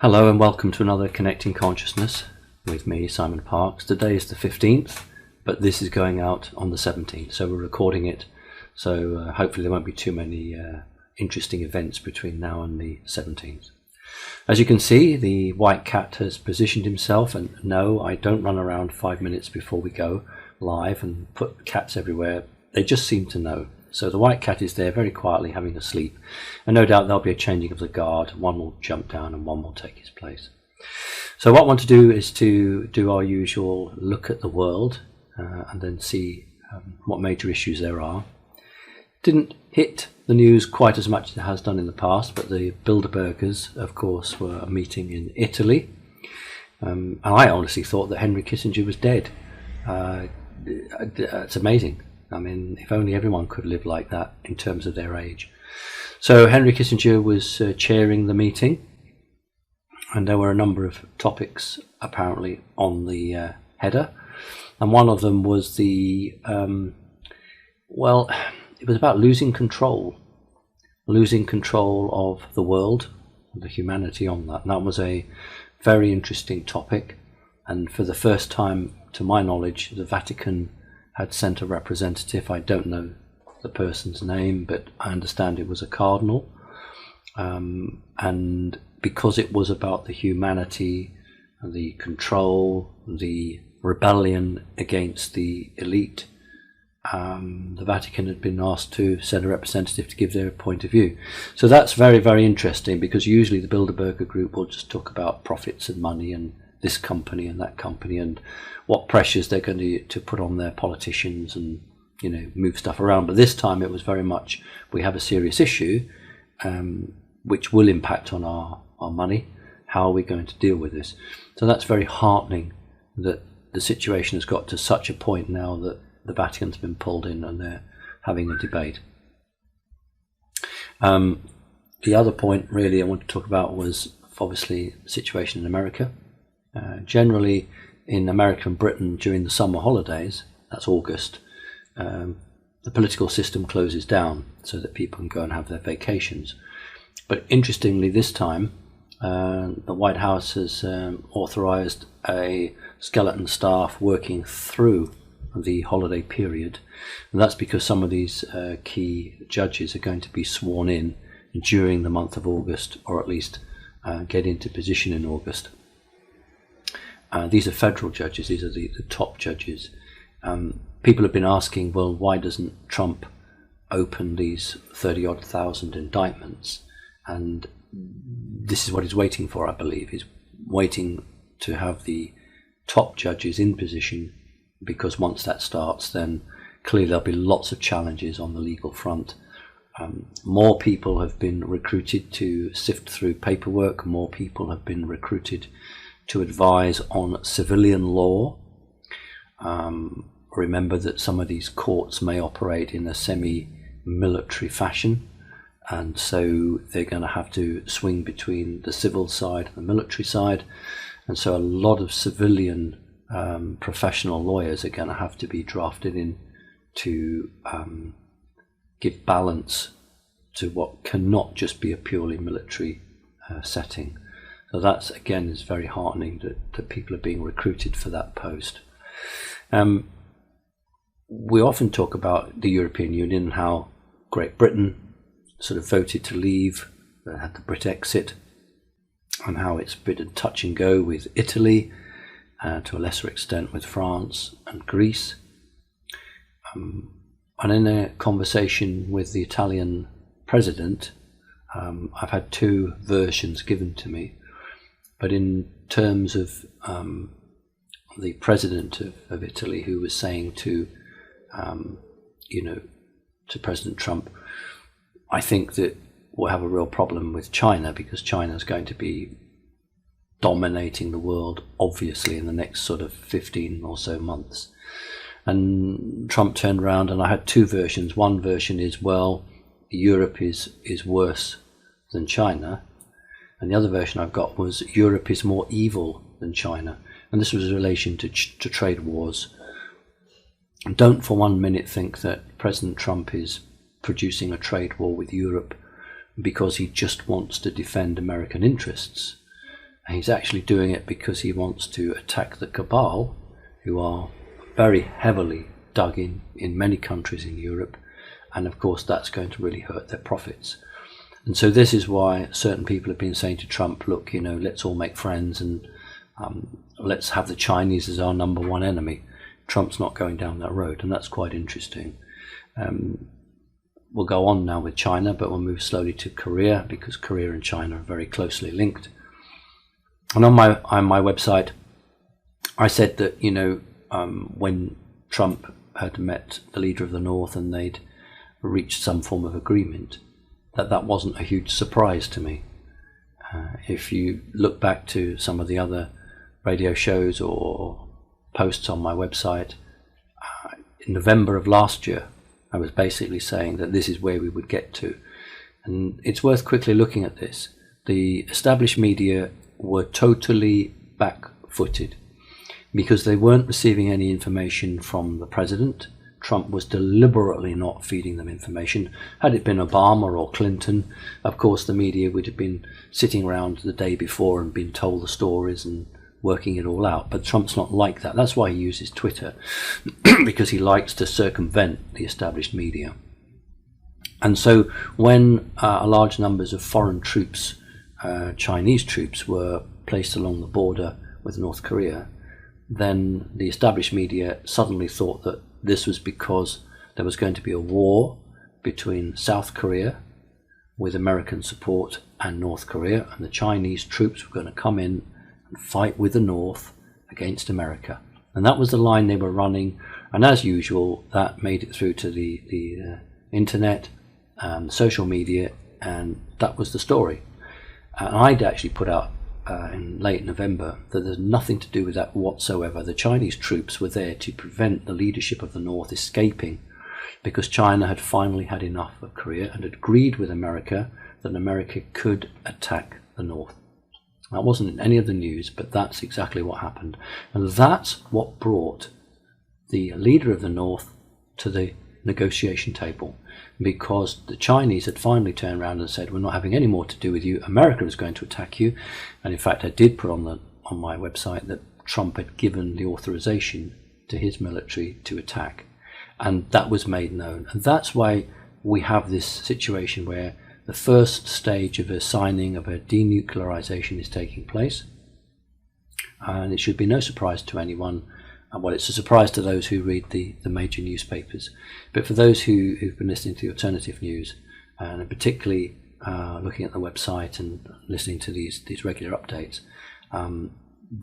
Hello and welcome to another Connecting Consciousness with me, Simon Parks. Today is the 15th, but this is going out on the 17th, so we're recording it. So hopefully there won't be too many interesting events between now and the 17th. As you can see, the white cat has positioned himself, and no, I don't run around 5 minutes before we go live and put cats everywhere. They just seem to know. So the white cat is there very quietly having a sleep, and no doubt there'll be a changing of the guard. One will jump down and one will take his place. So what I want to do is to do our usual look at the world and then see what major issues there are. Didn't hit the news quite as much as it has done in the past, but the Bilderbergers, of course, were meeting in Italy. And I honestly thought that Henry Kissinger was dead. It's amazing. I mean, if only everyone could live like that in terms of their age. So Henry Kissinger was chairing the meeting, and there were a number of topics apparently on the header. And one of them was it was about losing control of the world, the humanity on that. And that was a very interesting topic. And for the first time, to my knowledge, the Vatican had sent a representative. I don't know the person's name, but I understand it was a cardinal. And because it was about the humanity, the control, the rebellion against the elite, the Vatican had been asked to send a representative to give their point of view. So that's very, very interesting, because usually the Bilderberger group will just talk about profits and money and this company and that company and what pressures they're going to put on their politicians and, you know, move stuff around. But this time it was very much, we have a serious issue which will impact on our money. How are we going to deal with this? So that's very heartening that the situation has got to such a point now that the Vatican's been pulled in and they're having a debate. The other point really I want to talk about was obviously the situation in America. Generally in America and Britain during the summer holidays, that's August, the political system closes down so that people can go and have their vacations. But interestingly this time, the White House has authorized a skeleton staff working through the holiday period, and that's because some of these key judges are going to be sworn in during the month of August, or at least get into position in August. These are federal judges, these are the top judges. People have been asking, well, why doesn't Trump open these 30-odd thousand indictments? And this is what he's waiting for, I believe. He's waiting to have the top judges in position, because once that starts, then clearly there'll be lots of challenges on the legal front. More people have been recruited to sift through paperwork, more people have been recruited to advise on civilian law. Remember that some of these courts may operate in a semi-military fashion, and so they're going to have to swing between the civil side and the military side, and so a lot of civilian professional lawyers are going to have to be drafted in to give balance to what cannot just be a purely military setting. So that's, again, is very heartening that people are being recruited for that post. We often talk about the European Union and how Great Britain sort of voted to leave, had the Brexit, and how it's a bit of touch and go with Italy, to a lesser extent with France and Greece. And in a conversation with the Italian president, I've had two versions given to me. But in terms of the president of Italy, who was saying to President Trump, I think that we'll have a real problem with China, because China is going to be dominating the world, obviously, in the next sort of 15 or so months. And Trump turned around, and I had two versions. One version is, well, Europe is worse than China. And the other version I've got was, Europe is more evil than China. And this was in relation to trade wars. Don't for 1 minute think that President Trump is producing a trade war with Europe because he just wants to defend American interests. And he's actually doing it because he wants to attack the cabal, who are very heavily dug in many countries in Europe. And of course, that's going to really hurt their profits. And so this is why certain people have been saying to Trump, look, let's all make friends and let's have the Chinese as our number one enemy. Trump's not going down that road, and that's quite interesting. We'll go on now with China, but we'll move slowly to Korea, because Korea and China are very closely linked. And on my website, I said that, when Trump had met the leader of the North and they'd reached some form of agreement, that wasn't a huge surprise to me. If you look back to some of the other radio shows or posts on my website, in November of last year, I was basically saying that this is where we would get to. And it's worth quickly looking at this. The established media were totally back-footed because they weren't receiving any information from the president. Trump was deliberately not feeding them information. Had it been Obama or Clinton, of course the media would have been sitting around the day before and been told the stories and working it all out. But Trump's not like that. That's why he uses Twitter, because he likes to circumvent the established media. And so when large numbers of foreign troops, Chinese troops, were placed along the border with North Korea, then the established media suddenly thought that this was because there was going to be a war between South Korea, with American support, and North Korea, and the Chinese troops were going to come in and fight with the North against America. And that was the line they were running, and as usual, that made it through to the internet, social media, and that was the story. And I'd actually put out in late November that there's nothing to do with that whatsoever. The Chinese troops were there to prevent the leadership of the North escaping, because China had finally had enough of Korea and had agreed with America that America could attack the North. That wasn't in any of the news, but that's exactly what happened. And that's what brought the leader of the North to the negotiation table, because the Chinese had finally turned around and said, we're not having any more to do with you. America is going to attack you. And in fact, I did put on my website that Trump had given the authorization to his military to attack. And that was made known. And that's why we have this situation where the first stage of a signing of a denuclearization is taking place. And it should be no surprise to anyone. Well, it's a surprise to those who read the major newspapers. But for those who've been listening to the alternative news, and particularly looking at the website and listening to these regular updates,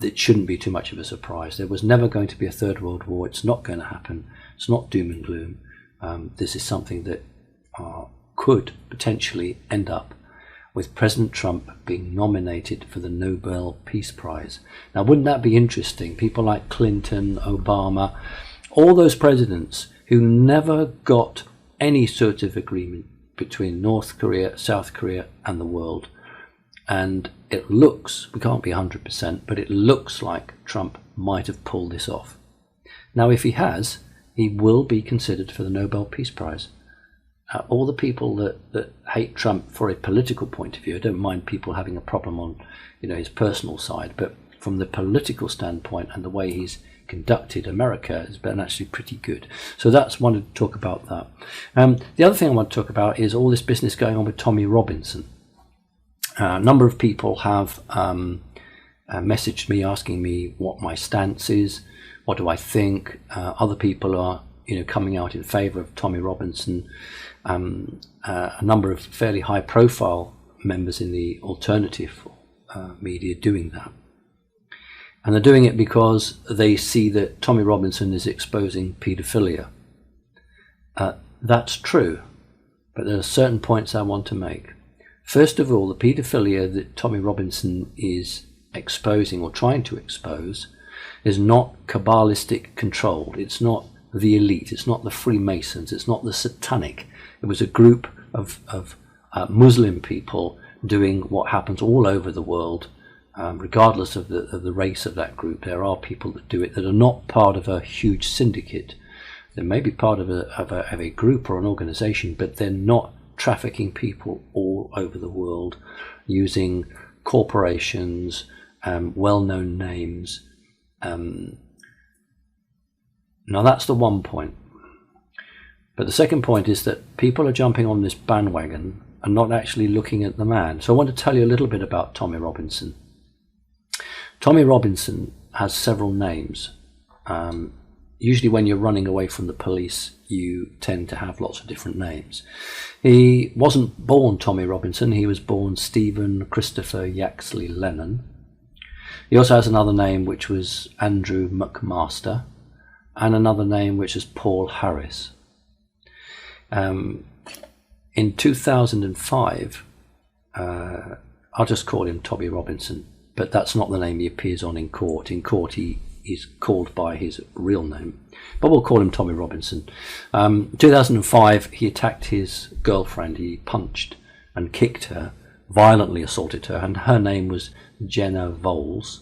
it shouldn't be too much of a surprise. There was never going to be a third world war. It's not going to happen. It's not doom and gloom. This is something that could potentially end up with President Trump being nominated for the Nobel Peace Prize. Now, wouldn't that be interesting? People like Clinton, Obama, all those presidents who never got any sort of agreement between North Korea, South Korea, and the world. And it looks, we can't be 100%, but it looks like Trump might have pulled this off. Now, if he has, he will be considered for the Nobel Peace Prize. All the people that hate Trump for a political point of view, I don't mind people having a problem on his personal side, but from the political standpoint and the way he's conducted America has been actually pretty good. So that's wanted to talk about that. The other thing I want to talk about is all this business going on with Tommy Robinson. A number of people have messaged me asking me what my stance is, what do I think. Other people are coming out in favour of Tommy Robinson. A number of fairly high-profile members in the alternative media doing that. And they're doing it because they see that Tommy Robinson is exposing paedophilia. That's true, but there are certain points I want to make. First of all, the paedophilia that Tommy Robinson is exposing or trying to expose is not Kabbalistic controlled. It's not the elite. It's not the Freemasons. It's not the satanic. It was a group of Muslim people doing what happens all over the world, regardless of the race of that group. There are people that do it that are not part of a huge syndicate. They may be part of a group or an organization, but they're not trafficking people all over the world using corporations well-known names. Now that's the one point. But the second point is that people are jumping on this bandwagon and not actually looking at the man. So I want to tell you a little bit about Tommy Robinson. Tommy Robinson has several names. Usually when you're running away from the police, you tend to have lots of different names. He wasn't born Tommy Robinson. He was born Stephen Christopher Yaxley Lennon. He also has another name which was Andrew McMaster, and another name which is Paul Harris. In 2005, I'll just call him Tommy Robinson, but that's not the name he appears on in court. In court, he's called by his real name, but we'll call him Tommy Robinson. 2005, he attacked his girlfriend. He punched and kicked her, violently assaulted her, and her name was Jenna Voles.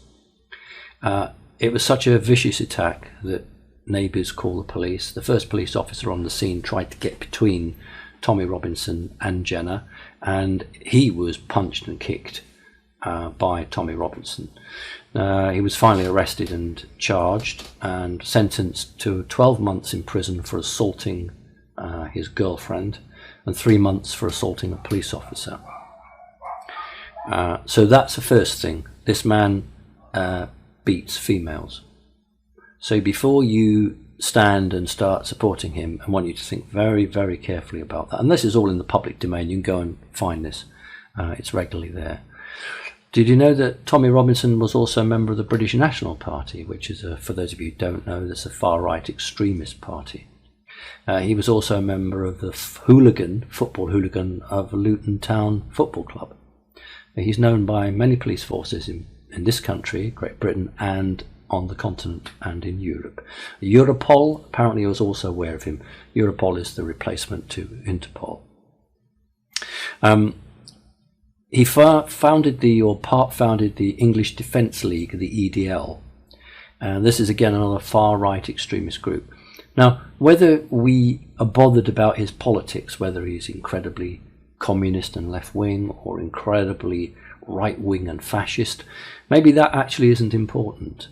It was such a vicious attack that neighbours called the police. The first police officer on the scene tried to get between Tommy Robinson and Jenna, and he was punched and kicked by Tommy Robinson. He was finally arrested and charged and sentenced to 12 months in prison for assaulting his girlfriend and 3 months for assaulting a police officer. So that's the first thing. This man beats females. So before you stand and start supporting him, I want you to think very, very carefully about that. And this is all in the public domain. You can go and find this. It's regularly there. Did you know that Tommy Robinson was also a member of the British National Party, which is, for those of you who don't know, that's a far-right extremist party. He was also a member of the football hooligan of Luton Town Football Club. He's known by many police forces in this country, Great Britain, and on the continent and in Europe. Europol apparently was also aware of him. Europol is the replacement to Interpol. He founded the English Defence League, the EDL. And this is again another far-right extremist group. Now, whether we are bothered about his politics, whether he's incredibly communist and left-wing or incredibly right-wing and fascist, maybe that actually isn't important.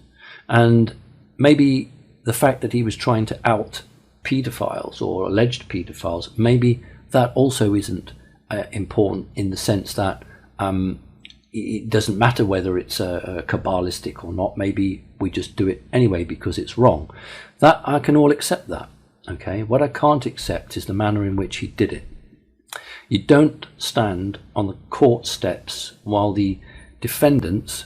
And maybe the fact that he was trying to out paedophiles or alleged paedophiles, maybe that also isn't important in the sense that it doesn't matter whether it's Kabbalistic or not. Maybe we just do it anyway because it's wrong. That I can all accept that. Okay, what I can't accept is the manner in which he did it. You don't stand on the court steps while the defendants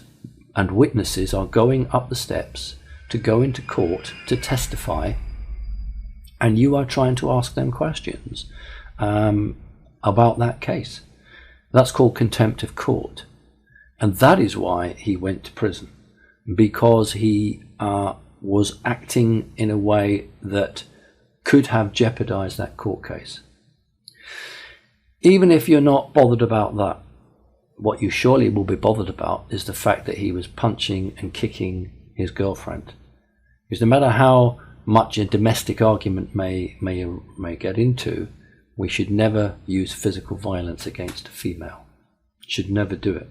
and witnesses are going up the steps to go into court to testify, and you are trying to ask them questions about that case. That's called contempt of court, and that is why he went to prison, because he was acting in a way that could have jeopardized that court case. Even if you're not bothered about that, what you surely will be bothered about is the fact that he was punching and kicking his girlfriend. Because no matter how much a domestic argument may get into, we should never use physical violence against a female. Should never do it.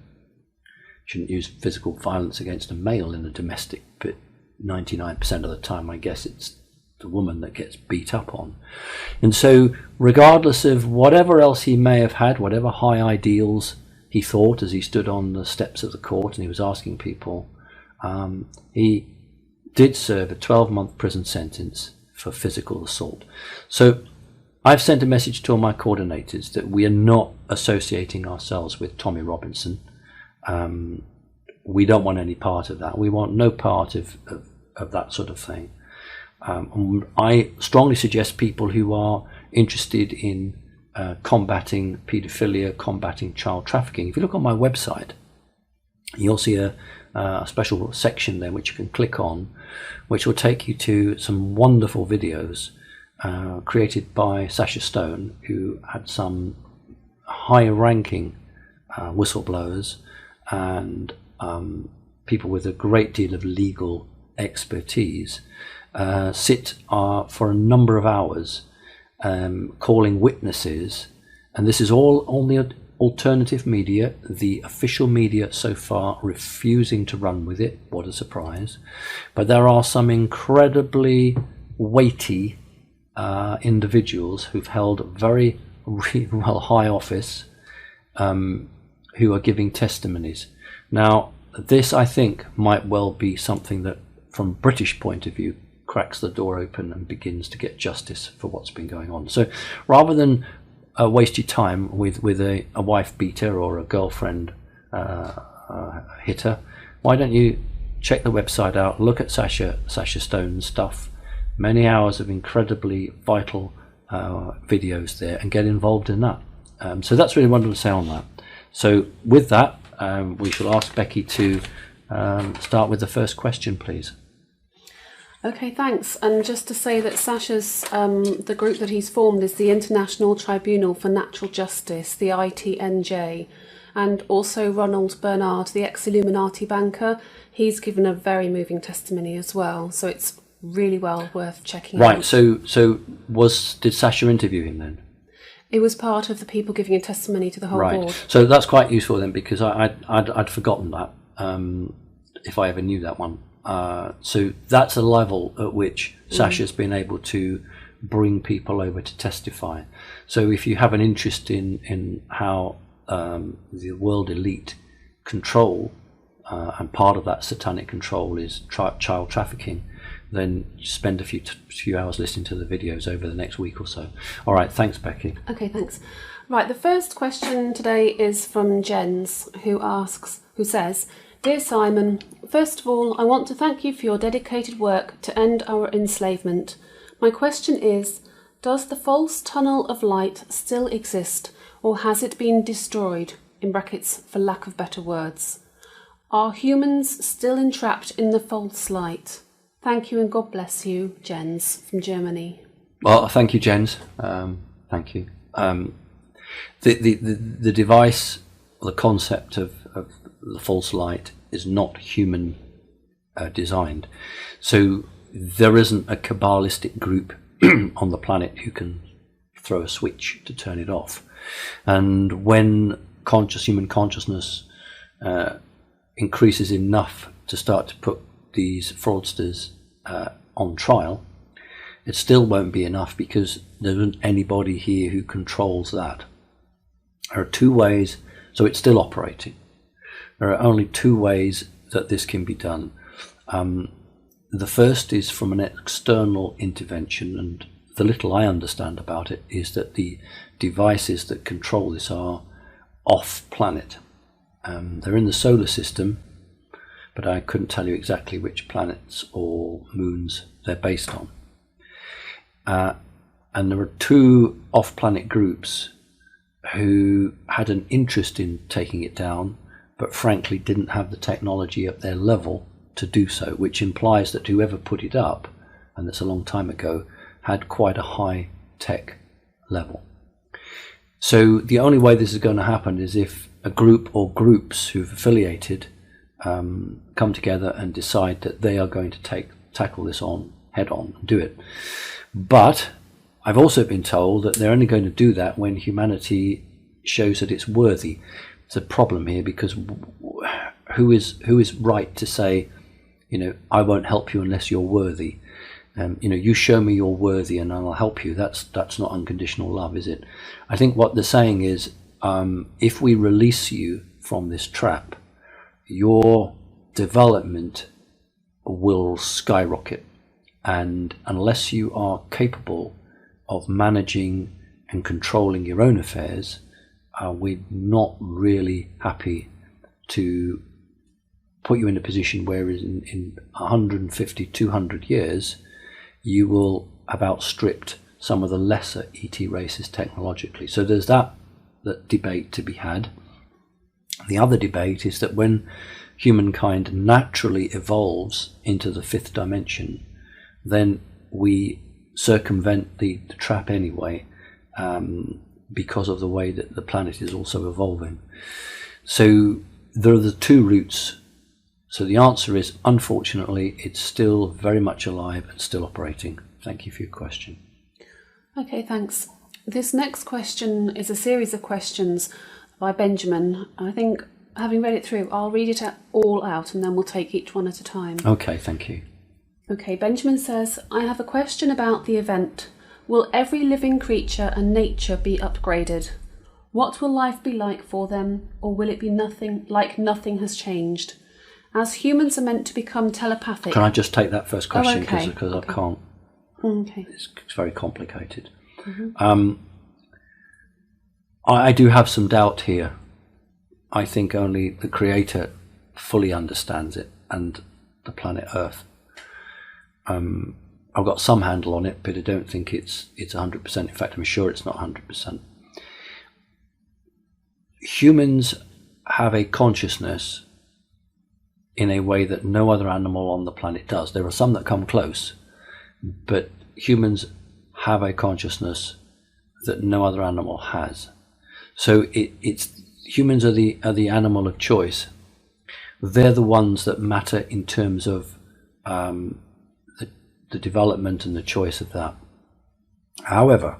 Shouldn't use physical violence against a male in a domestic, but 99% of the time I guess it's the woman that gets beat up on. And so regardless of whatever else he may have had, whatever high ideals he thought as he stood on the steps of the court and he was asking people, he did serve a 12-month prison sentence for physical assault. So I've sent a message to all my coordinators that we are not associating ourselves with Tommy Robinson. We don't want any part of that. We want no part of that sort of thing. I strongly suggest people who are interested in combating paedophilia, combating child trafficking. If you look on my website, you'll see a special section there which you can click on, which will take you to some wonderful videos created by Sasha Stone, who had some high-ranking whistleblowers and people with a great deal of legal expertise sit for a number of hours calling witnesses, and this is all alternative media, the official media so far refusing to run with it. What a surprise. But there are some incredibly weighty individuals who've held very high office who are giving testimonies. Now, this, I think, might well be something that, from a British point of view, cracks the door open and begins to get justice for what's been going on. So rather than waste your time with a wife beater or a girlfriend hitter, why don't you check the website out, look at Sasha Stone's stuff, many hours of incredibly vital videos there, and get involved in that. So that's really what I wanted to say on that. So with that, we shall ask Becky to start with the first question, please. Okay, thanks. And just to say that Sasha's, the group that he's formed is the International Tribunal for Natural Justice, the ITNJ, and also Ronald Bernard, the ex-Illuminati banker. He's given a very moving testimony as well, so it's really well worth checking out. Right, so did Sasha interview him then? It was part of the people giving a testimony to the whole board. So that's quite useful then, because I'd forgotten that, if I ever knew that one. So that's a level at which Sasha's been able to bring people over to testify. So if you have an interest in how the world elite control, and part of that satanic control is child trafficking, then spend a few hours listening to the videos over the next week or so. All right, thanks, Becky. Okay, thanks. Right, the first question today is from Jens, who says, "Dear Simon, first of all, I want to thank you for your dedicated work to end our enslavement. My question is, does the false tunnel of light still exist, or has it been destroyed, in brackets, for lack of better words? Are humans still entrapped in the false light? Thank you and God bless you, Jens from Germany." Well, thank you, Jens. Thank you. The device, the concept of the false light is not human designed. So there isn't a Kabbalistic group on the planet who can throw a switch to turn it off. And when human consciousness increases enough to start to put these fraudsters on trial, it still won't be enough, because there isn't anybody here who controls that. There are two ways, so it's still operating. There are only two ways that this can be done. The first is from an external intervention, and the little I understand about it is that the devices that control this are off-planet. They're in the solar system, but I couldn't tell you exactly which planets or moons they're based on. And there are two off-planet groups who had an interest in taking it down, but frankly didn't have the technology at their level to do so, which implies that whoever put it up, and that's a long time ago, had quite a high tech level. So the only way this is going to happen is if a group or groups who've affiliated come together and decide that they are going to tackle this on head on and do it. But I've also been told that they're only going to do that when humanity shows that it's worthy. It's a problem here, because who is right to say, I won't help you unless you're worthy? You show me you're worthy and I'll help you. That's not unconditional love, is it? I think what they're saying is, if we release you from this trap, your development will skyrocket. And unless you are capable of managing and controlling your own affairs, we're not really happy to put you in a position where in 150, 200 years, you will have outstripped some of the lesser ET races technologically. So there's that debate to be had. The other debate is that when humankind naturally evolves into the fifth dimension, then we circumvent the trap anyway, because of the way that the planet is also evolving. So there are the two routes. So the answer is, unfortunately, it's still very much alive and still operating. Thank you for your question. Okay, thanks. This next question is a series of questions by Benjamin. I think, having read it through, I'll read it all out and then we'll take each one at a time. Okay, thank you. Okay, Benjamin says, I have a question about the event. Will every living creature and nature be upgraded? What will life be like for them, or will it be nothing has changed? As humans are meant to become telepathic... Can I just take that first question? Okay. Because I can't... Okay. It's very complicated. I do have some doubt here. I think only the Creator fully understands it, and the planet Earth. I've got some handle on it, but I don't think it's 100%. In fact, I'm sure it's not 100%. Humans have a consciousness in a way that no other animal on the planet does. There are some that come close, but humans have a consciousness that no other animal has. So humans are the animal of choice. They're the ones that matter in terms of the development and the choice of that. However,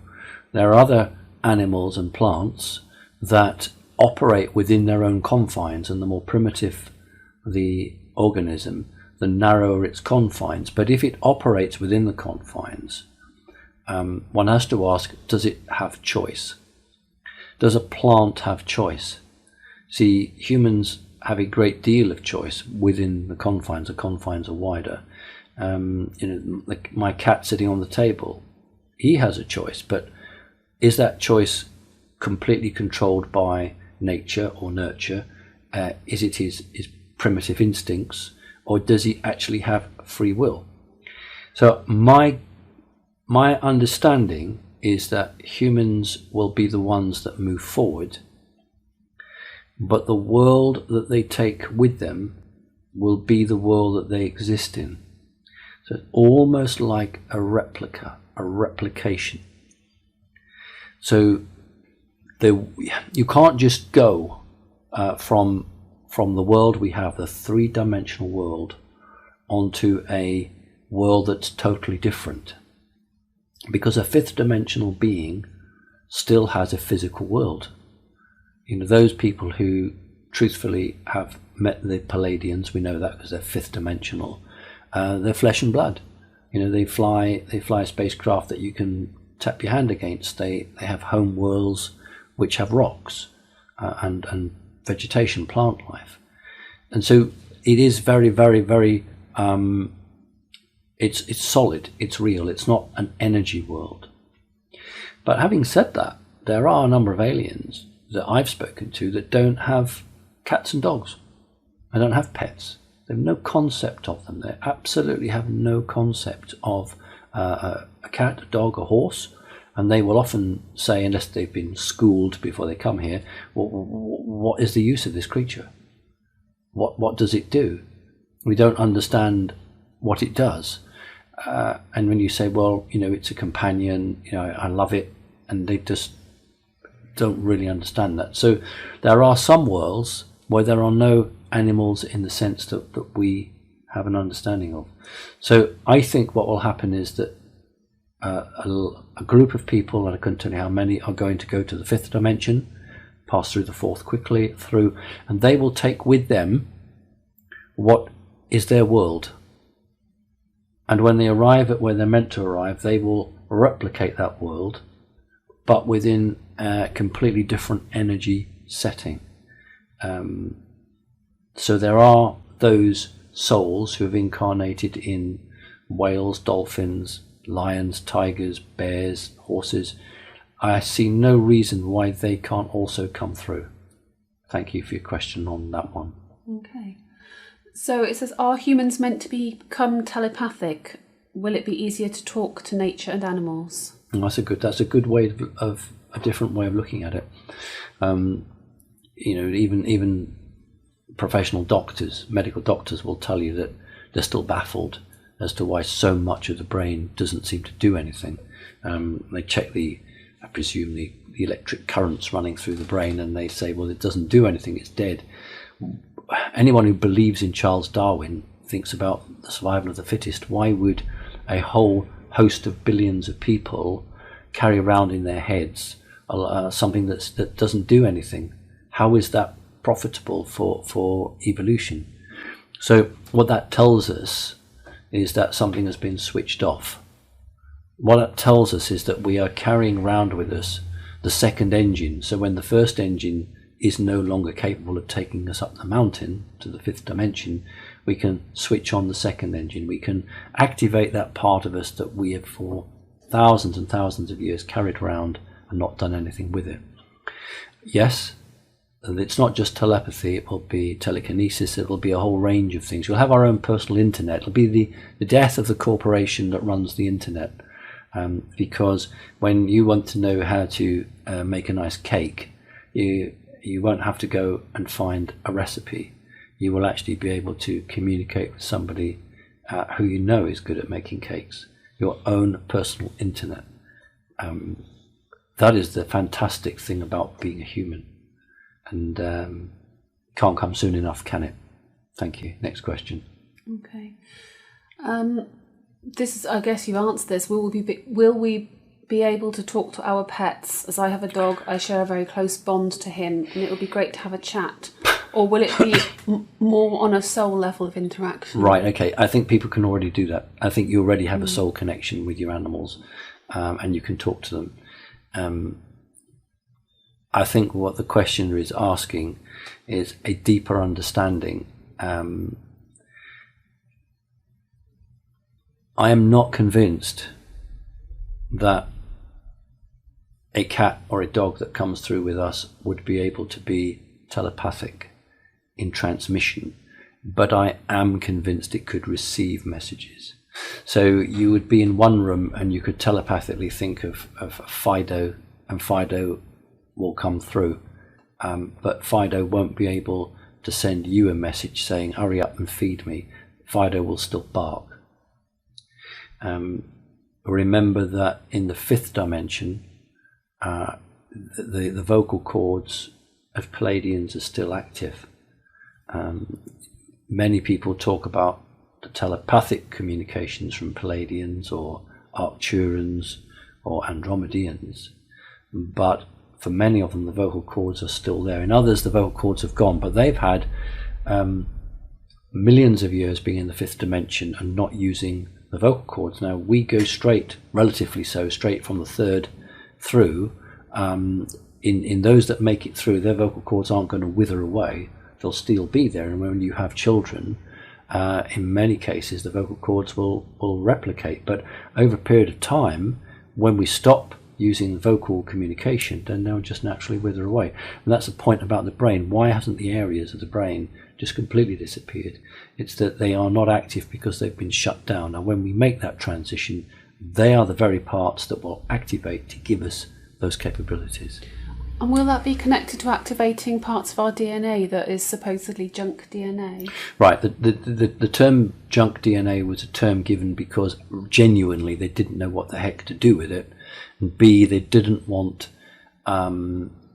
there are other animals and plants that operate within their own confines, and the more primitive the organism, the narrower its confines. But if it operates within the confines, one has to ask, does it have choice? Does a plant have choice? See, humans have a great deal of choice within the confines. The confines are wider. Like my cat sitting on the table, he has a choice, but is that choice completely controlled by nature or nurture? Is it his primitive instincts, or does he actually have free will? So my understanding is that humans will be the ones that move forward, but the world that they take with them will be the world that they exist in. So it's almost like a replication. So you can't just go from the world we have, the three-dimensional world, onto a world that's totally different. Because a fifth-dimensional being still has a physical world. Those people who truthfully have met the Palladians, we know that because they're fifth-dimensional, they're flesh and blood. They fly a spacecraft that you can tap your hand against. They have home worlds which have rocks and vegetation, plant life. And so it is very, very, very, it's solid, it's real, it's not an energy world. But having said that, there are a number of aliens that I've spoken to that don't have cats and dogs. They don't have pets. They have no concept of them. They absolutely have no concept of a cat, a dog, a horse. And they will often say, unless they've been schooled before they come here, what is the use of this creature? What does it do? We don't understand what it does. And when you say, well, it's a companion, I love it, and they just don't really understand that. So there are some worlds where there are no animals in the sense that we have an understanding of. So I think what will happen is that a group of people, and I couldn't tell you how many, are going to go to the fifth dimension, pass through the fourth quickly through, and they will take with them what is their world. And when they arrive at where they're meant to arrive, they will replicate that world, but within a completely different energy setting. So there are those souls who have incarnated in whales, dolphins, lions, tigers, bears, horses. I see no reason why they can't also come through. Thank you for your question on that one. Okay. So it says, are humans meant to become telepathic? Will it be easier to talk to nature and animals? That's a good way of a different way of looking at it. Even professional doctors, medical doctors, will tell you that they're still baffled as to why so much of the brain doesn't seem to do anything. They check I presume the electric currents running through the brain, and they say, well, it doesn't do anything, it's dead. Anyone who believes in Charles Darwin thinks about the survival of the fittest. Why would a whole host of billions of people carry around in their heads something that doesn't do anything? how is that profitable for evolution? So what that tells us is that something has been switched off. What it tells us is that we are carrying around with us the second engine. So when the first engine is no longer capable of taking us up the mountain to the fifth dimension, we can switch on the second engine. We can activate that part of us that we have for thousands and thousands of years carried around and not done anything with it. Yes, it's not just telepathy, it will be telekinesis, it will be a whole range of things. We'll have our own personal internet. It'll be the death of the corporation that runs the internet. Because when you want to know how to make a nice cake, you won't have to go and find a recipe. You will actually be able to communicate with somebody who you know is good at making cakes. Your own personal internet. That is the fantastic thing about being a human. And can't come soon enough, can it? Thank you. Next question. Okay. This is, I guess you answered this. Will we be able to talk to our pets? As I have a dog, I share a very close bond to him, and it would be great to have a chat. Or will it be more on a soul level of interaction? Right, okay. I think people can already do that. I think you already have a soul connection with your animals, and you can talk to them. I think what the questioner is asking is a deeper understanding. I am not convinced that a cat or a dog that comes through with us would be able to be telepathic in transmission, but I am convinced it could receive messages. So you would be in one room and you could telepathically think of Fido, and Fido will come through, but Fido won't be able to send you a message saying hurry up and feed me. Fido will still bark. Remember that in the fifth dimension, the vocal cords of Pleiadians are still active. Many people talk about the telepathic communications from Pleiadians or Arcturans or Andromedeans, but for many of them the vocal cords are still there. In others the vocal cords have gone, but they've had millions of years being in the fifth dimension and not using the vocal cords. Now we go straight, relatively so, straight from the third through. In those that make it through, their vocal cords aren't going to wither away. They'll still be there, and when you have children, in many cases the vocal cords will replicate. But over a period of time, when we stop using vocal communication, then they'll just naturally wither away. And that's the point about the brain. Why hasn't the areas of the brain just completely disappeared? It's that they are not active because they've been shut down. Now when we make that transition, they are the very parts that will activate to give us those capabilities. And will that be connected to activating parts of our DNA that is supposedly junk DNA? Right. The term junk DNA was a term given because genuinely they didn't know what the heck to do with it. And B, they didn't want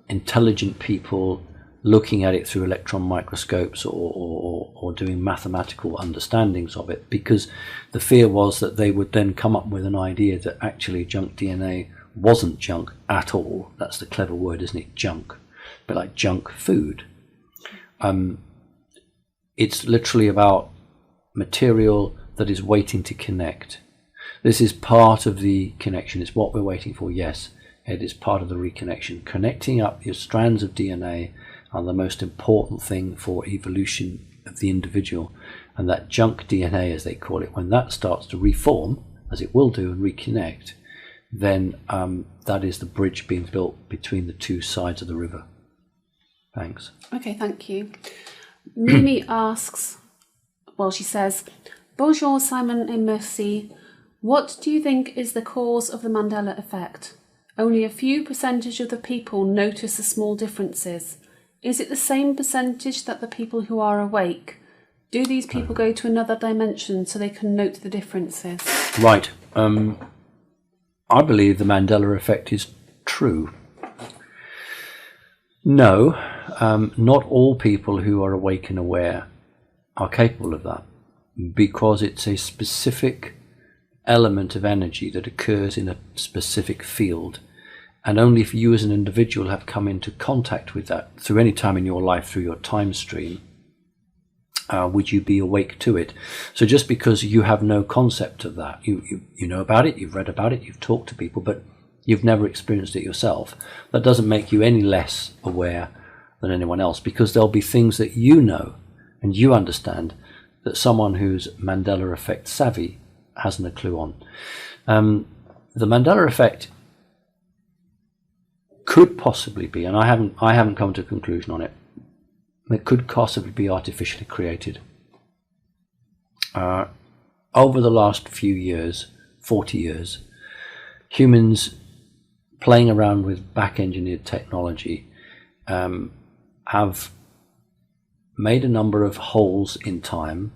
intelligent people looking at it through electron microscopes or doing mathematical understandings of it, because the fear was that they would then come up with an idea that actually junk DNA wasn't junk at all. That's the clever word, isn't it? Junk. But like junk food. It's literally about material that is waiting to connect. This is part of the connection. It's what we're waiting for. Yes, it is part of the reconnection. Connecting up your strands of DNA are the most important thing for evolution of the individual. And that junk DNA, as they call it, when that starts to reform, as it will do, and reconnect, then that is the bridge being built between the two sides of the river. Thanks. Okay, thank you. Mimi asks, well, she says, Bonjour, Simon et merci. What do you think is the cause of the Mandela effect? Only a few percentage of the people notice the small differences. Is it the same percentage that the people who are awake? Do these people go to another dimension so they can note the differences? Right. I believe the Mandela effect is true. No, not all people who are awake and aware are capable of that, because it's a specific element of energy that occurs in a specific field, And only if you as an individual have come into contact with that through any time in your life, through your time stream, would you be awake to it. So just because you have no concept of that, you know about it, you've read about it, you've talked to people, but you've never experienced it yourself, that doesn't make you any less aware than anyone else, because there'll be things that you know and you understand that someone who's Mandela effect savvy hasn't a clue on. The Mandela effect could possibly be, and I haven't come to a conclusion on it, it could possibly be artificially created. Over the last few years, 40 years, humans playing around with back-engineered technology have made a number of holes in time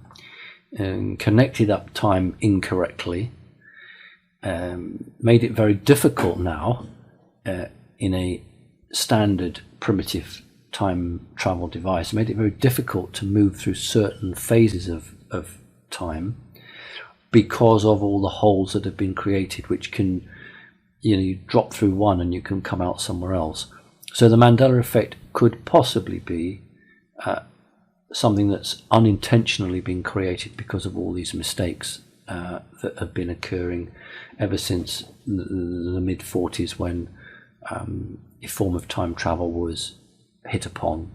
and connected up time incorrectly, made it very difficult now in a standard primitive time travel device, made it very difficult to move through certain phases of time because of all the holes that have been created, which can, you drop through one and you can come out somewhere else. So the Mandela effect could possibly be something that's unintentionally been created because of all these mistakes that have been occurring ever since the mid-40s, when a form of time travel was hit upon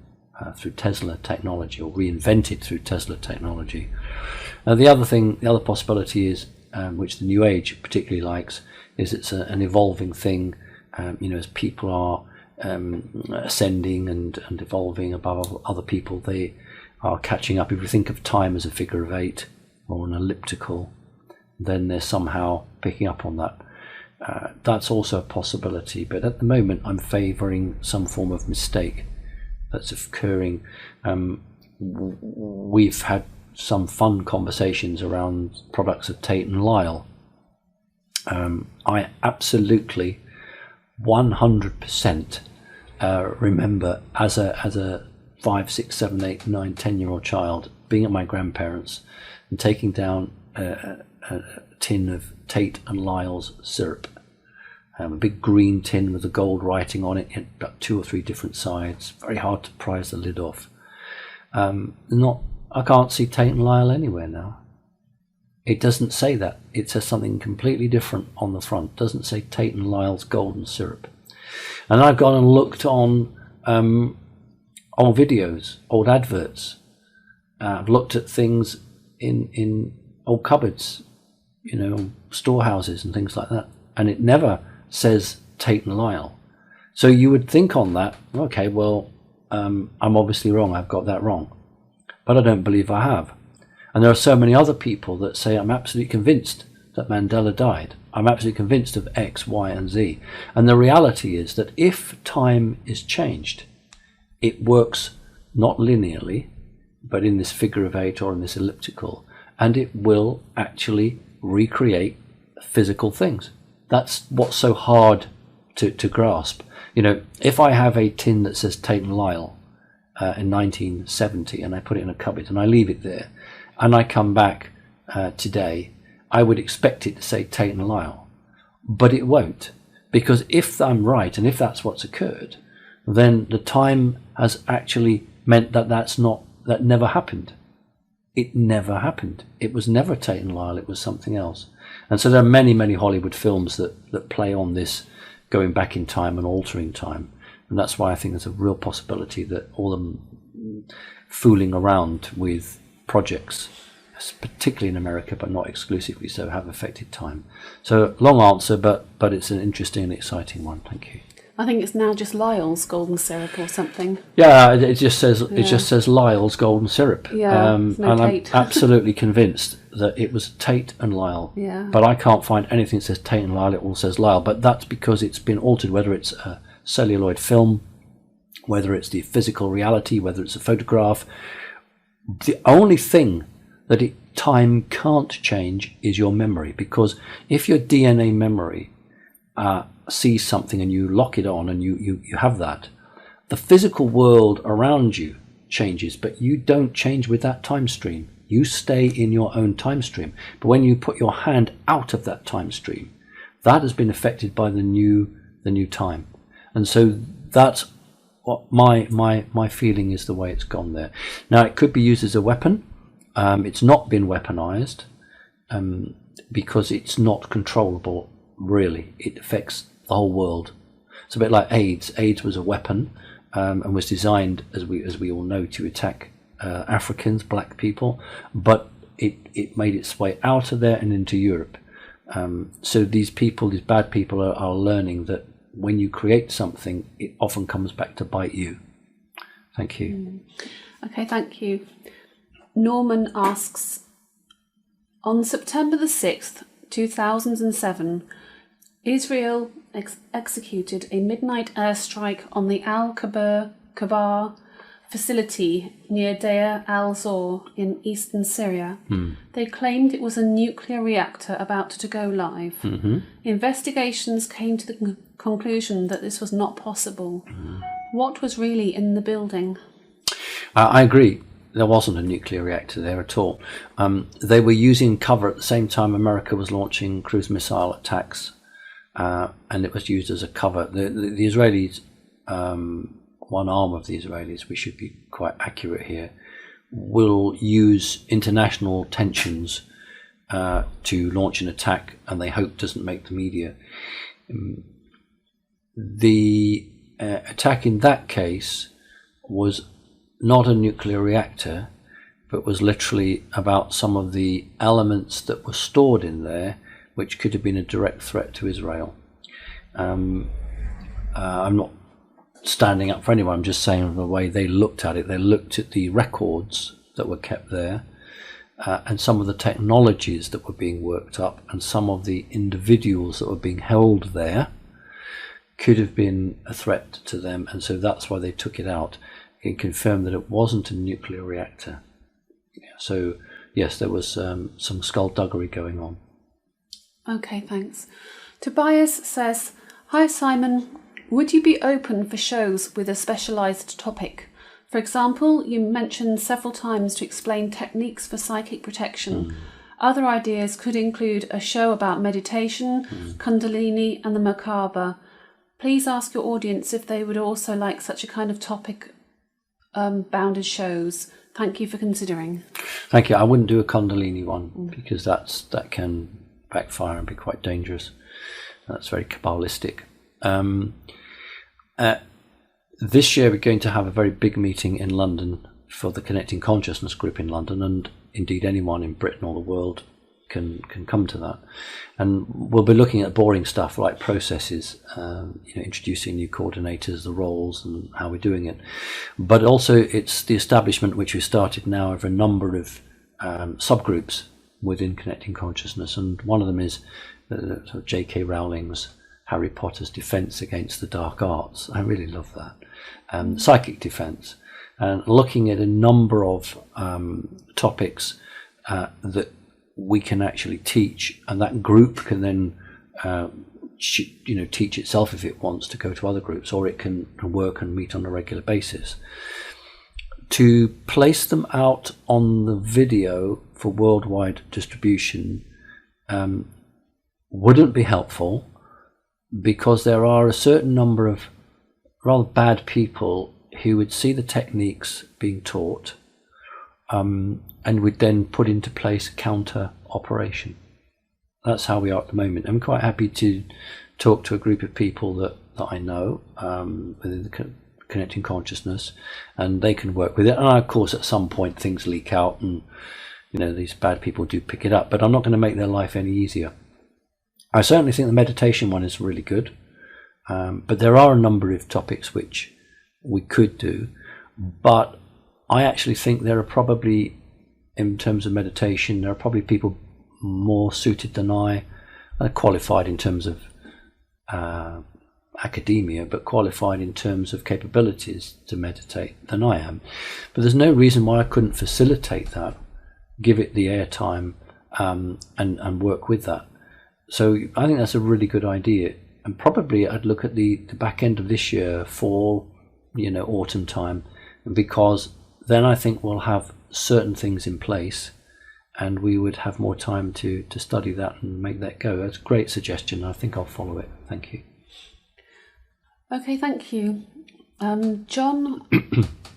through Tesla technology, or reinvented through Tesla technology. The other possibility is, which the New Age particularly likes, is it's an evolving thing. As people are ascending and evolving above other people, they are catching up. If we think of time as a figure of 8 or an elliptical, then they're somehow picking up on that. That's also a possibility, but at the moment I'm favouring some form of mistake that's occurring. We've had some fun conversations around products of Tate and Lyle. I absolutely 100% remember as a 5, 6, 7, 8, 9, 10-year-old child being at my grandparents and taking down a tin of Tate and Lyle's syrup, a big green tin with the gold writing on it, about 2 or 3 different sides, very hard to prise the lid off. I can't see Tate and Lyle anywhere now. It doesn't say that. It says something completely different on the front. It doesn't say Tate and Lyle's golden syrup. And I've gone and looked on old videos, old adverts. I've looked at things in old cupboards, storehouses and things like that, and it never says Tate and Lyle. So you would think on that, okay, well, I'm obviously wrong, I've got that wrong. But I don't believe I have. And there are so many other people that say, I'm absolutely convinced that Mandela died. I'm absolutely convinced of X, Y, and Z. And the reality is that if time is changed, it works not linearly, but in this figure of 8 or in this elliptical, and it will actually recreate physical things. That's what's so hard to grasp. If I have a tin that says Tate and Lyle in 1970 and I put it in a cupboard and I leave it there, and I come back today, I would expect it to say Tate and Lyle, but it won't, because if I'm right and if that's what's occurred, then the time has actually meant that that never happened. It never happened. It was never Tate and Lyle, it was something else. And so there are many, many Hollywood films that play on this going back in time and altering time. And that's why I think there's a real possibility that all the fooling around with projects, particularly in America, but not exclusively so, have affected time. So long answer, but it's an interesting and exciting one. Thank you. I think it's now just Lyle's golden syrup or something. Yeah, it just says Lyle's golden syrup. Yeah, no and Tate. I'm absolutely convinced that it was Tate and Lyle. Yeah. But I can't find anything that says Tate and Lyle. It all says Lyle. But that's because it's been altered, whether it's a celluloid film, whether it's the physical reality, whether it's a photograph. The only thing that time can't change is your memory, because if your DNA memory sees something and you lock it on and you have that, the physical world around you changes, but you don't change with that time stream. You stay in your own time stream. But when you put your hand out of that time stream, that has been affected by the new the new time. And so that's what my feeling is, the way it's gone there. Now, it could be used as a weapon. It's not been weaponized because it's not controllable, really. It affects the whole world. It's a bit like AIDS. AIDS was a weapon and was designed, as we all know, to attack Africans, black people, but it made its way out of there and into Europe. So these bad people are learning that when you create something, it often comes back to bite you. Thank you. Okay, thank you. Norman asks, on September the 6th, 2007, Israel executed a midnight airstrike on the Al-Kabar facility near Deir al-Zor in eastern Syria. They claimed it was a nuclear reactor about to go live. Investigations came to the conclusion that this was not possible. What was really in the building? I agree. There wasn't a nuclear reactor there at all. They were using cover at the same time America was launching cruise missile attacks, and it was used as a cover. The Israelis, one arm of the Israelis, we should be quite accurate here, will use international tensions to launch an attack, and they hope doesn't make the media. The attack in that case was not a nuclear reactor, but was literally about some of the elements that were stored in there, which could have been a direct threat to Israel. I'm not standing up for anyone, I'm just saying the way they looked at it. They looked at the records that were kept there, and some of the technologies that were being worked up, and some of the individuals that were being held there could have been a threat to them, and so that's why they took it out. It confirmed that it wasn't a nuclear reactor. So yes, there was some skullduggery going on. Okay, thanks. Tobias says, hi Simon, would you be open for shows with a specialised topic? For example, you mentioned several times to explain techniques for psychic protection. Other ideas could include a show about meditation, Kundalini and the macabre. Please ask your audience if they would also like such a kind of topic bounded shows. Thank you for considering. Thank you. I wouldn't do a Kundalini one because that can backfire and be quite dangerous. That's very Kabbalistic. This year we're going to have a very big meeting in London for the Connecting Consciousness group in London, and indeed anyone in Britain or the world can come to that. And we'll be looking at boring stuff like processes, introducing new coordinators, the roles and how we're doing it. But also it's the establishment, which we started now, of a number of subgroups within Connecting Consciousness, and one of them is sort of J.K. Rowling's Harry Potter's defense against the dark arts. I really love that. Psychic defense, and looking at a number of topics that we can actually teach, and that group can then teach itself if it wants to go to other groups, or it can work and meet on a regular basis. To place them out on the video for worldwide distribution wouldn't be helpful, because there are a certain number of rather bad people who would see the techniques being taught and would then put into place a counter operation. That's how we are at the moment. I'm quite happy to talk to a group of people that I know within the Connecting Consciousness, and they can work with it. And of course, at some point things leak out, and these bad people do pick it up, but I'm not going to make their life any easier. I certainly think the meditation one is really good, but there are a number of topics which we could do, but I actually think there are probably, in terms of meditation, there are probably people more suited than I, qualified in terms of academia, but qualified in terms of capabilities to meditate than I am. But there's no reason why I couldn't facilitate that, give it the airtime, and work with that. So I think that's a really good idea, and probably I'd look at the back end of this year, fall, autumn time, because then I think we'll have certain things in place, and we would have more time to study that and make that go. That's a great suggestion. I think I'll follow it. Thank you. Okay, thank you. John,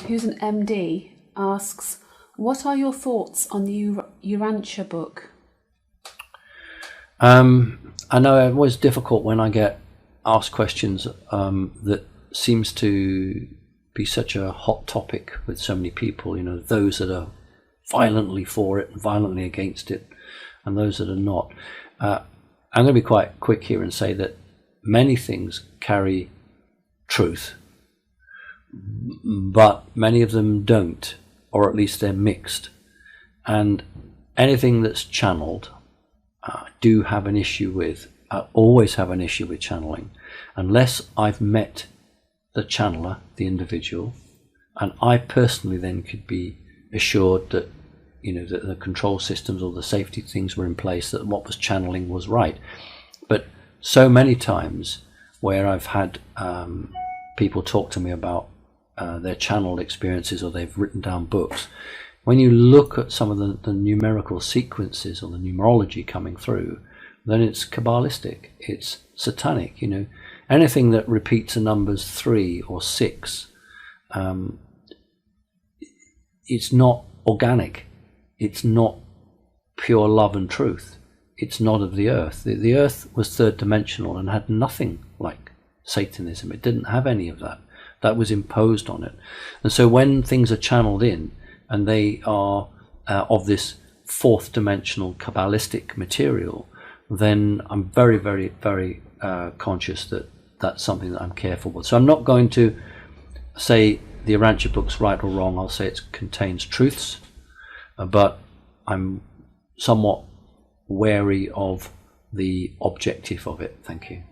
who's an MD, asks, what are your thoughts on the Urantia book? I know it was difficult when I get asked questions that seems to be such a hot topic with so many people, you know, those that are violently for it and violently against it, and those that are not. I'm going to be quite quick here and say that many things carry truth, but many of them don't, or at least they're mixed. And anything that's channeled, I do have an issue with. I always have an issue with channeling, unless I've met the channeler, the individual, and I personally then could be assured that, you know, that the control systems or the safety things were in place, that what was channeling was right. But so many times where I've had people talk to me about their channeled experiences, or they've written down books, when you look at some of the numerical sequences or the numerology coming through, then it's Kabbalistic, it's satanic. You know, anything that repeats the numbers 3 or 6, it's not organic, it's not pure love and truth, it's not of the earth. The earth was third dimensional and had nothing like Satanism. It didn't have any of that. That was imposed on it. And so when things are channeled in and they are of this fourth dimensional Kabbalistic material, then I'm very, very, very conscious that that's something that I'm careful with. So I'm not going to say the Urantia book's right or wrong. I'll say it contains truths, but I'm somewhat wary of the objective of it. Thank you.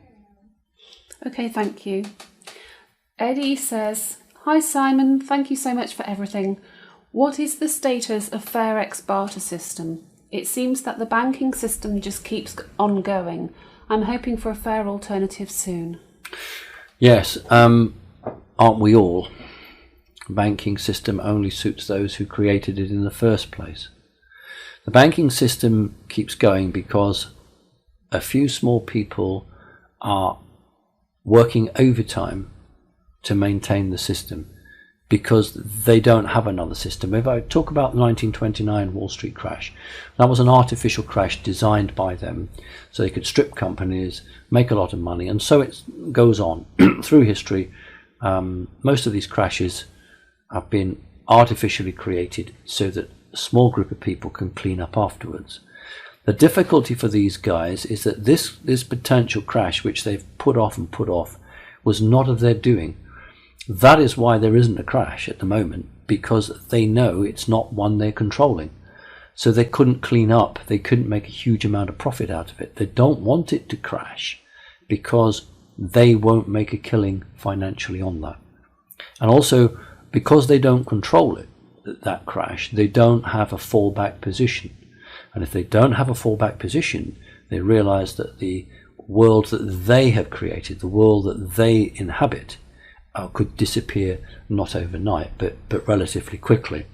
Okay, thank you. Eddie says, hi Simon, thank you so much for everything. What is the status of FairX barter system? It seems that the banking system just keeps on going. I'm hoping for a fair alternative soon. Yes, aren't we all? The banking system only suits those who created it in the first place. The banking system keeps going because a few small people are working overtime to maintain the system, because they don't have another system. If I talk about the 1929 Wall Street crash, that was an artificial crash designed by them so they could strip companies, make a lot of money, and so it goes on through history. Most of these crashes have been artificially created so that a small group of people can clean up afterwards. The difficulty for these guys is that this potential crash, which they've put off and put off, was not of their doing. That is why there isn't a crash at the moment, because they know it's not one they're controlling. So they couldn't clean up, they couldn't make a huge amount of profit out of it. They don't want it to crash because they won't make a killing financially on that. And also, because they don't control it, that crash, they don't have a fallback position. And if they don't have a fallback position, they realize that the world that they have created, the world that they inhabit, could disappear not overnight, but relatively quickly.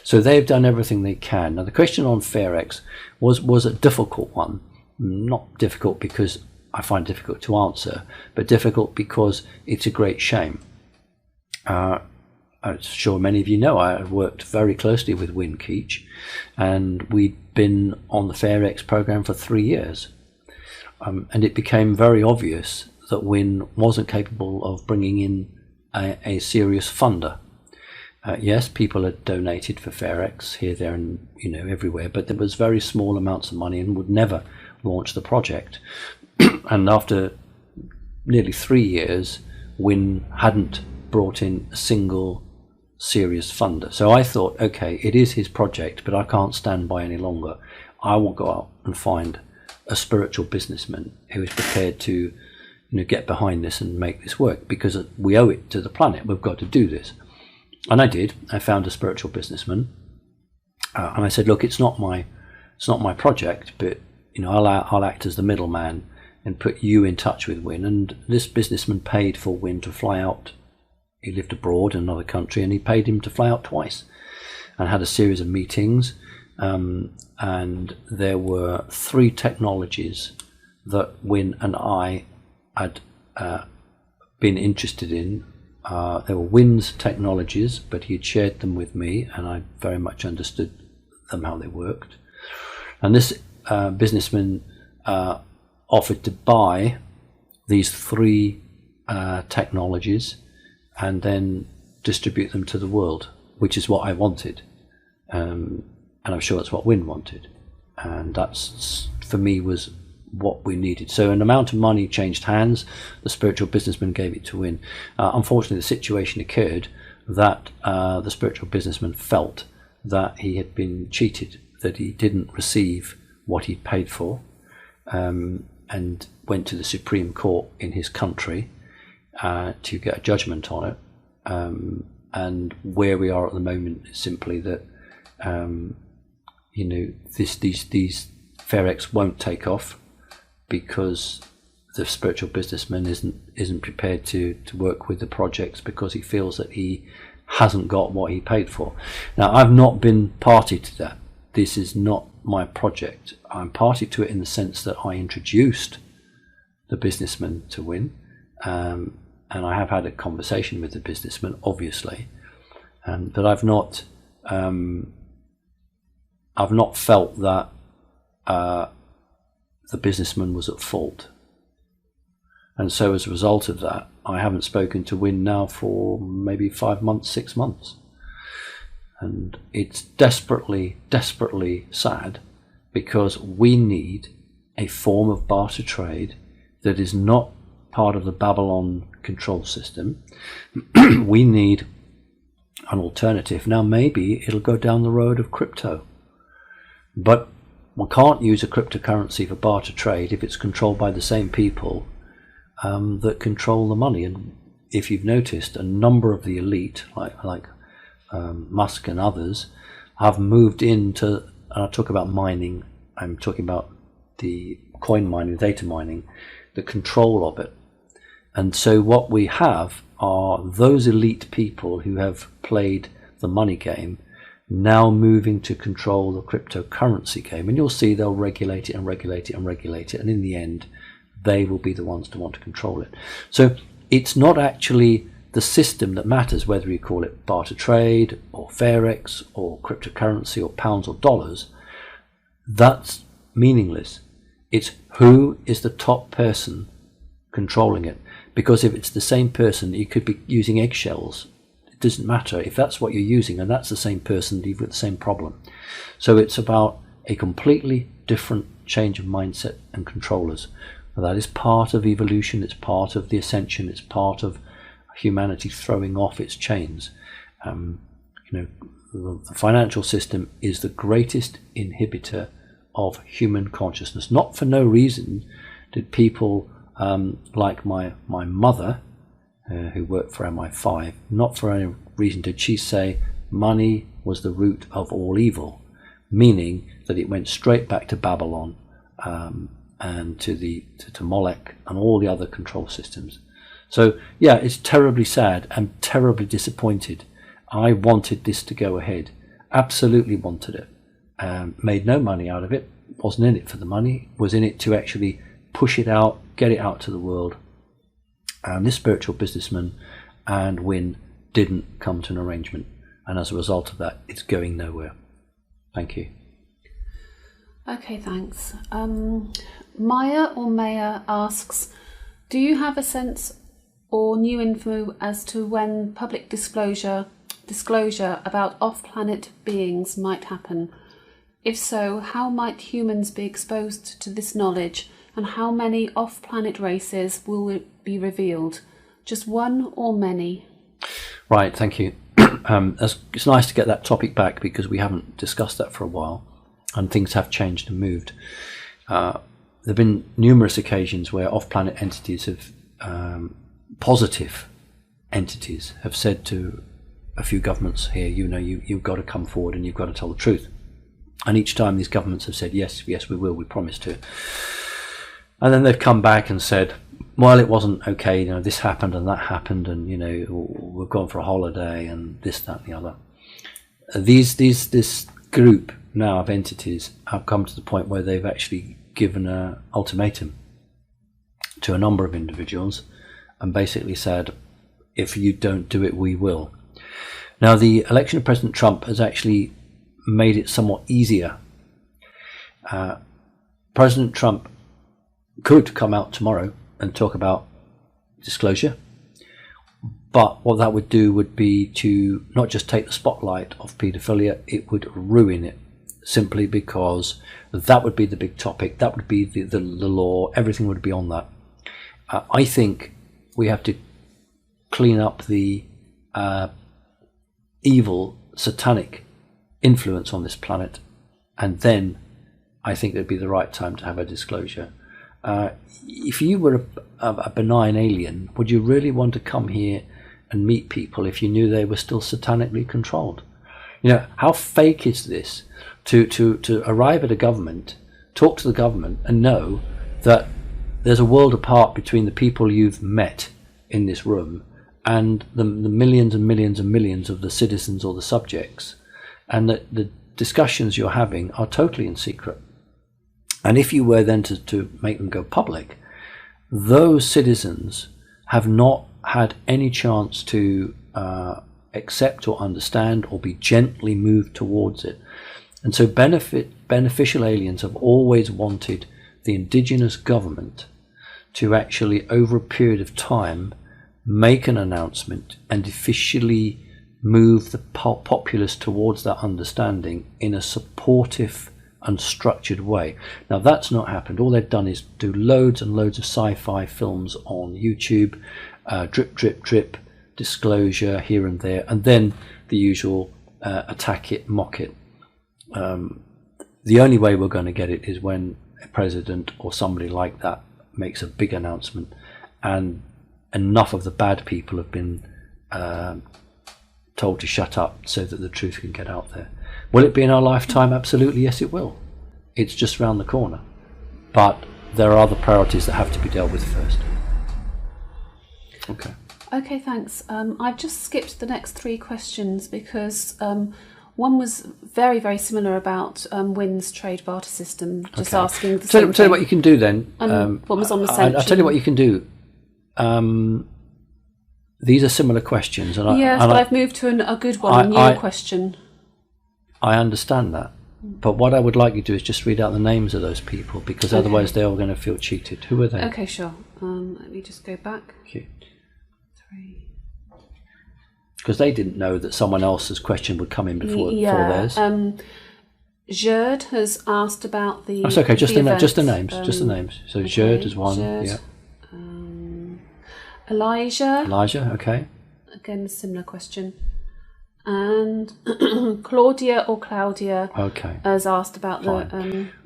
So they've done everything they can. Now the question on FairX was a difficult one. Not difficult because I find it difficult to answer, but difficult because it's a great shame. I'm sure many of you know I've worked very closely with Win Keach, and we'd been on the FairX program for 3 years. And it became very obvious that Win wasn't capable of bringing in a serious funder. Yes, people had donated for FairX here, there, and everywhere, but there was very small amounts of money and would never launch the project. And after nearly 3 years, Win hadn't brought in a single serious funder. So I thought, okay, it is his project, but I can't stand by any longer. I will go out and find a spiritual businessman who is prepared to get behind this and make this work, because we owe it to the planet. We've got to do this. And I did. I found a spiritual businessman, and I said, look, it's not my project, but I'll act as the middleman and put you in touch with Win. And this businessman paid for Win to fly out. He lived abroad in another country, and he paid him to fly out twice, and had a series of meetings. And there were 3 technologies that Win and I had been interested in. They were Wynn's technologies, but he had shared them with me, and I very much understood them, how they worked. And this businessman offered to buy these 3 technologies and then distribute them to the world, which is what I wanted. And I'm sure that's what Wynn wanted. And that's, for me, was what we needed. So an amount of money changed hands. The spiritual businessman gave it to Wynn. Unfortunately, the situation occurred that the spiritual businessman felt that he had been cheated, that he didn't receive what he'd paid for, and went to the Supreme Court in his country to get a judgment on it. And where we are at the moment is simply that these FairX won't take off, because the spiritual businessman isn't prepared to work with the projects, because he feels that he hasn't got what he paid for. Now, I've not been party to that. This is not my project. I'm party to it in the sense that I introduced the businessman to Wynn, and I have had a conversation with the businessman, obviously, but I've not felt that the businessman was at fault. And so as a result of that, I haven't spoken to Wynn now for maybe 5 months, 6 months. And it's desperately, desperately sad, because we need a form of barter trade that is not part of the Babylon control system. We need an alternative. Now, maybe it'll go down the road of crypto, but we can't use a cryptocurrency for barter trade if it's controlled by the same people that control the money. And if you've noticed, a number of the elite, like Musk and others, have moved into, and I talk about mining, I'm talking about the coin mining, data mining, the control of it. And so what we have are those elite people who have played the money game now moving to control the cryptocurrency game. And you'll see they'll regulate it and regulate it and regulate it, and in the end they will be the ones to want to control it. So it's not actually the system that matters, whether you call it barter trade or FairX or cryptocurrency or pounds or dollars. That's meaningless. It's who is the top person controlling it. Because if it's the same person, you could be using eggshells. It doesn't matter. If that's what you're using and that's the same person, you've got the same problem. So it's about a completely different change of mindset and controllers. That is part of evolution, it's part of the ascension, it's part of humanity throwing off its chains. The financial system is the greatest inhibitor of human consciousness. Not for no reason did people like my mother, who worked for MI5, not for any reason did she say money was the root of all evil, meaning that it went straight back to Babylon, and to Molech and all the other control systems. So yeah, it's terribly sad. I'm terribly disappointed. I wanted this to go ahead, absolutely wanted it. Made no money out of it, wasn't in it for the money, was in it to actually push it out, get it out to the world. And this spiritual businessman and Wynn didn't come to an arrangement, and as a result of that, it's going nowhere. Thank you. Okay, thanks. Maya or Maya asks, do you have a sense or new info as to when public disclosure about off-planet beings might happen? If so, how might humans be exposed to this knowledge, and how many off-planet races will be revealed? Just one or many? Right, thank you. It's nice to get that topic back, because we haven't discussed that for a while, and things have changed and moved. There have been numerous occasions where off-planet entities have, positive entities, have said to a few governments here, you've got to come forward and you've got to tell the truth. And each time these governments have said, yes, we will, we promise to. And then they've come back and said, well, it wasn't okay, this happened and that happened, and, we've gone for a holiday and this, that, and the other. This group now of entities have come to the point where they've actually given an ultimatum to a number of individuals, and basically said, if you don't do it, we will. Now, the election of President Trump has actually made it somewhat easier. President Trump could come out tomorrow and talk about disclosure, but what that would do would be to not just take the spotlight off paedophilia, it would ruin it, simply because that would be the big topic, that would be the law, everything would be on that. I think we have to clean up the evil, satanic influence on this planet, and then I think it would be the right time to have a disclosure. If you were a benign alien, would you really want to come here and meet people if you knew they were still satanically controlled? You know, how fake is this to arrive at a government, talk to the government, and know that there's a world apart between the people you've met in this room and the millions and millions and millions of the citizens or the subjects, and that the discussions you're having are totally in secret. And if you were then to make them go public, those citizens have not had any chance to accept or understand or be gently moved towards it. And so beneficial aliens have always wanted the indigenous government to actually, over a period of time, make an announcement and officially move the populace towards that understanding in a supportive and structured way. Now, that's not happened. All they've done is do loads and loads of sci-fi films on YouTube, drip, drip, drip, disclosure here and there, and then the usual attack it, mock it. The only way we're going to get it is when a president or somebody like that makes a big announcement, and enough of the bad people have been told to shut up so that the truth can get out there. Will it be in our lifetime? Absolutely, yes, it will. It's just round the corner. But there are other priorities that have to be dealt with first. Okay. Okay, thanks. I've just skipped the next three questions because one was very, very similar about Wynn's trade barter system, just asking the same thing. Tell you what you can do then. One was on ascension. I'll tell you what you can do. These are similar questions. But I've moved to a good one, a new question. I understand that. But what I would like you to do is just read out the names of those people, because otherwise they're all going to feel cheated. Who are they? Okay, sure. Let me just go back. Okay. 3. Because they didn't know that someone else's question would come in before theirs. Gerd has asked about the... That's okay, just the names. Just the names. So okay, Gerd is one. Gerd. Yeah. Elijah, okay. Again, a similar question. And Claudia has asked about the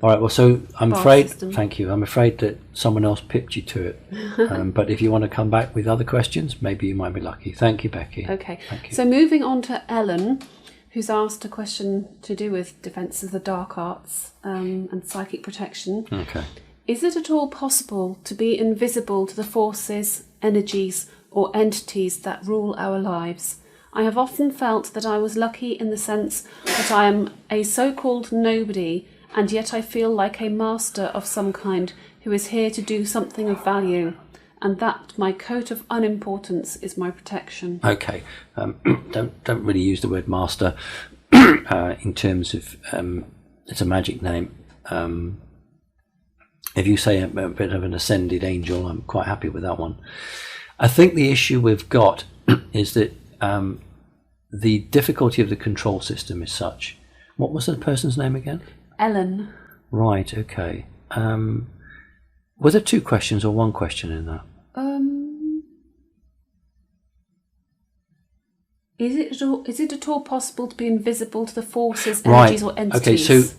all right, well, so I'm afraid system. Thank you. I'm afraid that someone else pipped you to it. But if you want to come back with other questions, maybe you might be lucky. Thank you, Becky. Okay. Thank you. So moving on to Ellen, who's asked a question to do with defence of the dark arts and psychic protection. Okay. Is it at all possible to be invisible to the forces, energies or entities that rule our lives? I have often felt that I was lucky in the sense that I am a so-called nobody, and yet I feel like a master of some kind who is here to do something of value, and that my coat of unimportance is my protection. Okay, don't really use the word master in terms of it's a magic name. If you say a bit of an ascended angel, I'm quite happy with that one. I think the issue we've got is that the difficulty of the control system is such. What was the person's name again? Ellen. Right, okay. Were there two questions or one question in that? Is it at all possible to be invisible to the forces, energies or entities? Okay, so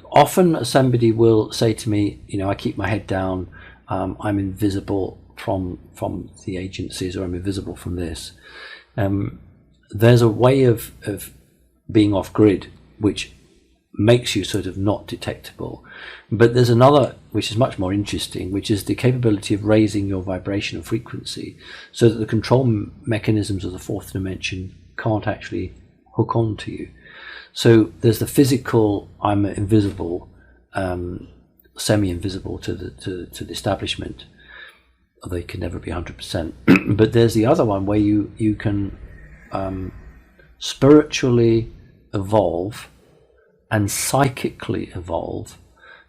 often somebody will say to me, I keep my head down, I'm invisible from the agencies, or I'm invisible from this. There's a way of being off grid which makes you sort of not detectable, but there's another which is much more interesting, which is the capability of raising your vibration and frequency so that the control mechanisms of the fourth dimension can't actually hook on to you. So there's the physical, I'm invisible, semi-invisible to the establishment. they can never be 100%. But there's the other one where you can spiritually evolve and psychically evolve,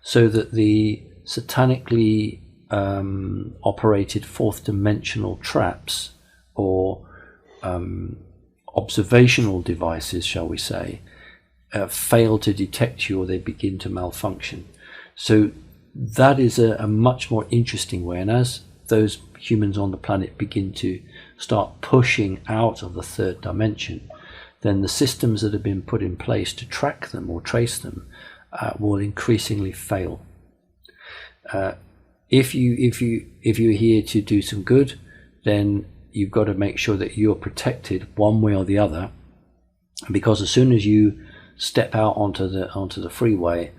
so that the satanically operated fourth dimensional traps or observational devices, shall we say, fail to detect you, or they begin to malfunction. So that is a much more interesting way. And as those humans on the planet begin to start pushing out of the third dimension, then the systems that have been put in place to track them or trace them will increasingly fail. If you're here to do some good, then you've got to make sure that you're protected one way or the other, because as soon as you step out onto the freeway,